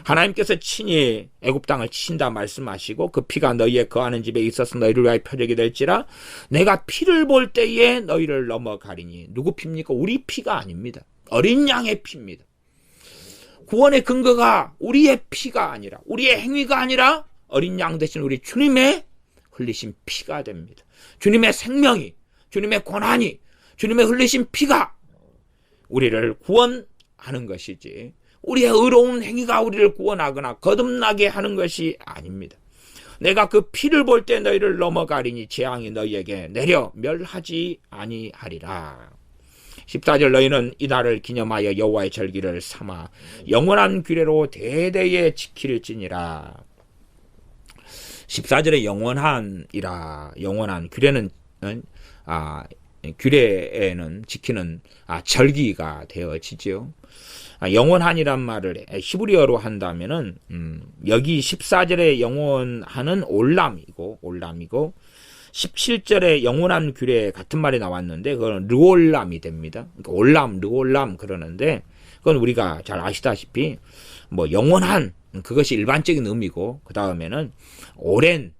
하나님께서 친히 애굽 땅을 치신다 말씀하시고 그 피가 너희의 거하는 집에 있어서 너희를 위하여 표적이 될지라. 내가 피를 볼 때에 너희를 넘어가리니. 누구 피입니까? 우리 피가 아닙니다. 어린 양의 피입니다. 구원의 근거가 우리의 피가 아니라 우리의 행위가 아니라 어린 양 대신 우리 주님의 흘리신 피가 됩니다. 주님의 생명이, 주님의 권한이, 주님의 흘리신 피가 우리를 구원하는 것이지 우리의 의로운 행위가 우리를 구원하거나 거듭나게 하는 것이 아닙니다. 내가 그 피를 볼 때 너희를 넘어가리니 재앙이 너희에게 내려 멸하지 아니하리라. 14절 너희는 이날을 기념하여 여호와의 절기를 삼아 영원한 규례로 대대에 지킬지니라. 14절에 영원한이라. 영원한 규례는 규례에는 지키는 절기가 되어지죠. 영원한이란 말을 히브리어로 한다면은 여기 14절에 영원한은 올람이고 17절에 영원한 규례 같은 말이 나왔는데 그건 르올람이 됩니다. 그러니까 올람, 르올람 그러는데 그건 우리가 잘 아시다시피 뭐 영원한 그것이 일반적인 의미고 그 다음에는 오랜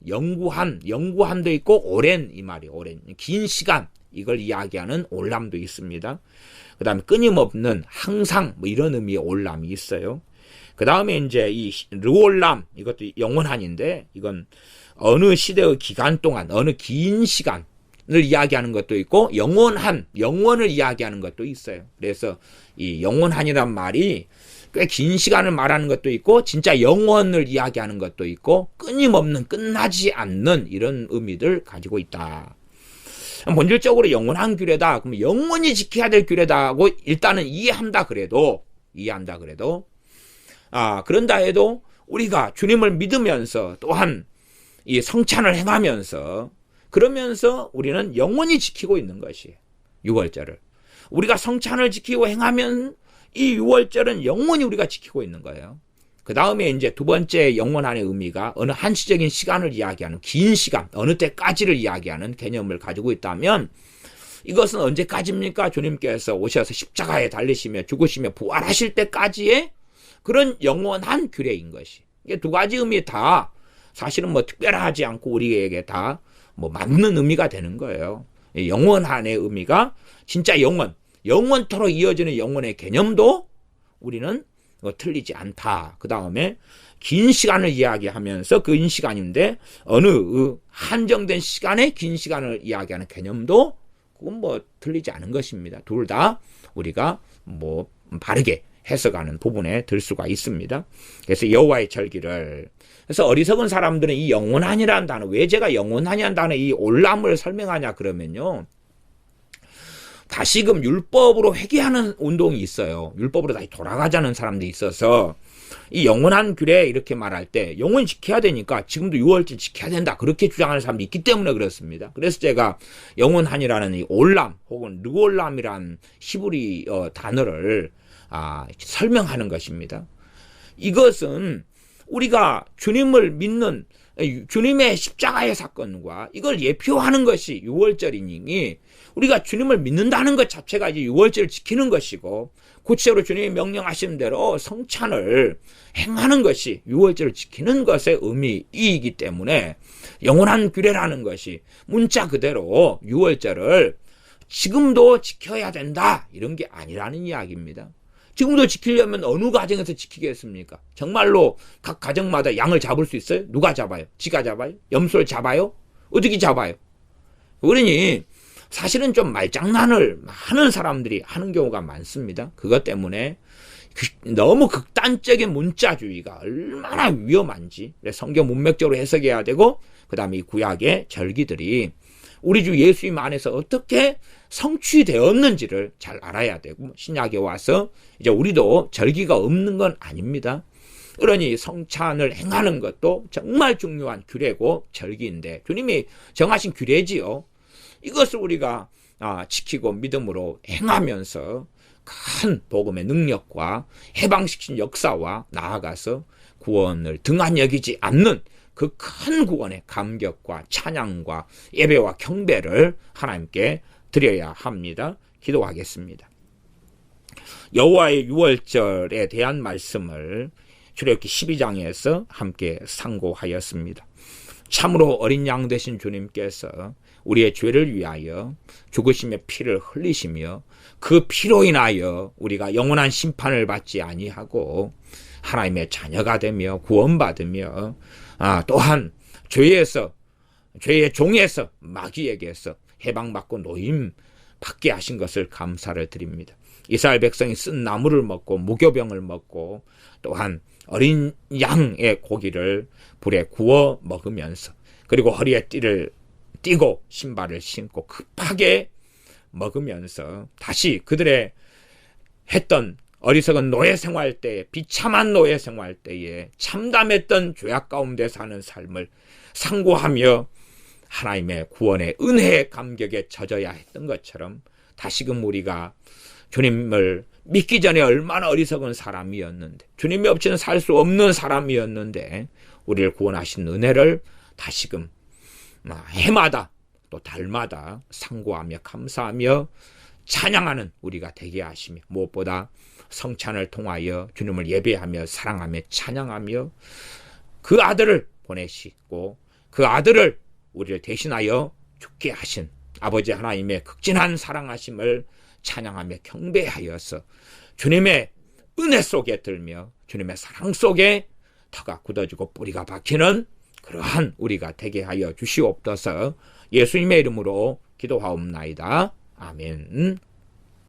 영구함도 있고 오랜 이 말이 오랜 긴 시간 이걸 이야기하는 올람도 있습니다. 그 다음에 끊임없는 항상 이런 의미의 올람이 있어요. 그 다음에 이제 이 르올람 이것도 영원한인데 이건 어느 시대의 기간 동안 어느 긴 시간을 이야기하는 것도 있고 영원을 이야기하는 것도 있어요. 그래서 이 영원한이란 말이 꽤 긴 시간을 말하는 것도 있고 진짜 영원을 이야기하는 것도 있고 끊임없는 끝나지 않는 이런 의미를 가지고 있다. 본질적으로 영원한 규례다. 그럼 영원히 지켜야 될 규례다고 일단은 이해한다 그래도 그런다 해도 우리가 주님을 믿으면서 또한 이 성찬을 행하면서 그러면서 우리는 영원히 지키고 있는 것이에요. 6월절을 우리가 성찬을 지키고 행하면 이 6월절은 영원히 우리가 지키고 있는 거예요. 그 다음에 이제 두 번째 영원한의 의미가 어느 한시적인 시간을 이야기하는 긴 시간, 어느 때까지를 이야기하는 개념을 가지고 있다면 이것은 언제까지입니까? 주님께서 오셔서 십자가에 달리시며 죽으시며 부활하실 때까지의 그런 영원한 규례인 것이. 이게 두 가지 의미 다 사실은 뭐 특별하지 않고 우리에게 다 뭐 맞는 의미가 되는 거예요. 영원한의 의미가 진짜 영원토록 이어지는 영원의 개념도 우리는 틀리지 않다. 그 다음에 긴 시간을 이야기하면서 그 긴 시간인데 어느 한정된 시간의 긴 시간을 이야기하는 개념도 그건 뭐 틀리지 않은 것입니다. 둘 다 우리가 뭐 바르게 해석하는 부분에 들 수가 있습니다. 그래서 여호와의 절기를, 그래서 어리석은 사람들은 이 영원하니라는 단어, 왜 제가 영원하니라는 단어 이 올람을 설명하냐 그러면요, 다시금 율법으로 회개하는 운동이 있어요. 율법으로 다시 돌아가자는 사람들이 있어서 이 영원한 규례 이렇게 말할 때 영원히 지켜야 되니까 지금도 6월절 지켜야 된다 그렇게 주장하는 사람들이 있기 때문에 그렇습니다. 그래서 제가 영원한이라는 이 올람 혹은 르올람이라는 히브리 단어를 설명하는 것입니다. 이것은 우리가 주님을 믿는 주님의 십자가의 사건과 이걸 예표하는 것이 6월절이니 우리가 주님을 믿는다는 것 자체가 이제 6월절을 지키는 것이고 구체적으로 주님이 명령하신 대로 성찬을 행하는 것이 6월절을 지키는 것의 의미이기 때문에 영원한 규례라는 것이 문자 그대로 6월절을 지금도 지켜야 된다 이런 게 아니라는 이야기입니다. 지금도 지키려면 어느 가정에서 지키겠습니까? 정말로 각 가정마다 양을 잡을 수 있어요? 누가 잡아요? 지가 잡아요? 염소를 잡아요? 어떻게 잡아요? 그러니 사실은 좀 말장난을 하는 사람들이 하는 경우가 많습니다. 그것 때문에 너무 극단적인 문자주의가 얼마나 위험한지 성경 문맥적으로 해석해야 되고, 그 다음에 이 구약의 절기들이 우리 주 예수님 안에서 어떻게 성취되었는지를 잘 알아야 되고, 신약에 와서 이제 우리도 절기가 없는 건 아닙니다. 그러니 성찬을 행하는 것도 정말 중요한 규례고 절기인데 주님이 정하신 규례지요. 이것을 우리가 지키고 믿음으로 행하면서 큰 복음의 능력과 해방시킨 역사와 나아가서 구원을 등한 여기지 않는 그 큰 구원의 감격과 찬양과 예배와 경배를 하나님께 드려야 합니다. 기도하겠습니다. 여호와의 유월절에 대한 말씀을 출애굽기 12장에서 함께 상고하였습니다. 참으로 어린 양 되신 주님께서 우리의 죄를 위하여 죽으심의 피를 흘리시며 그 피로 인하여 우리가 영원한 심판을 받지 아니하고 하나님의 자녀가 되며 구원받으며 또한 죄의 종에서 마귀에게서 해방받고 노임 받게 하신 것을 감사를 드립니다. 이스라엘 백성이 쓴 나무를 먹고 무교병을 먹고 또한 어린 양의 고기를 불에 구워 먹으면서 그리고 허리에 띠를 띠고 신발을 신고 급하게 먹으면서 다시 그들의 했던 어리석은 노예 생활 때에 비참한 노예 생활 때에 참담했던 죄악 가운데 사는 삶을 상고하며 하나님의 구원의 은혜의 감격에 젖어야 했던 것처럼 다시금 우리가 주님을 믿기 전에 얼마나 어리석은 사람이었는데 주님이 없이는 살 수 없는 사람이었는데 우리를 구원하신 은혜를 다시금 해마다 또 달마다 상고하며 감사하며 찬양하는 우리가 되게 하시며 무엇보다 성찬을 통하여 주님을 예배하며 사랑하며 찬양하며 그 아들을 보내시고 그 아들을 우리를 대신하여 죽게 하신 아버지 하나님의 극진한 사랑하심을 찬양하며 경배하여서 주님의 은혜 속에 들며 주님의 사랑 속에 터가 굳어지고 뿌리가 박히는 그러한 우리가 되게 하여 주시옵소서. 예수님의 이름으로 기도하옵나이다. 아멘.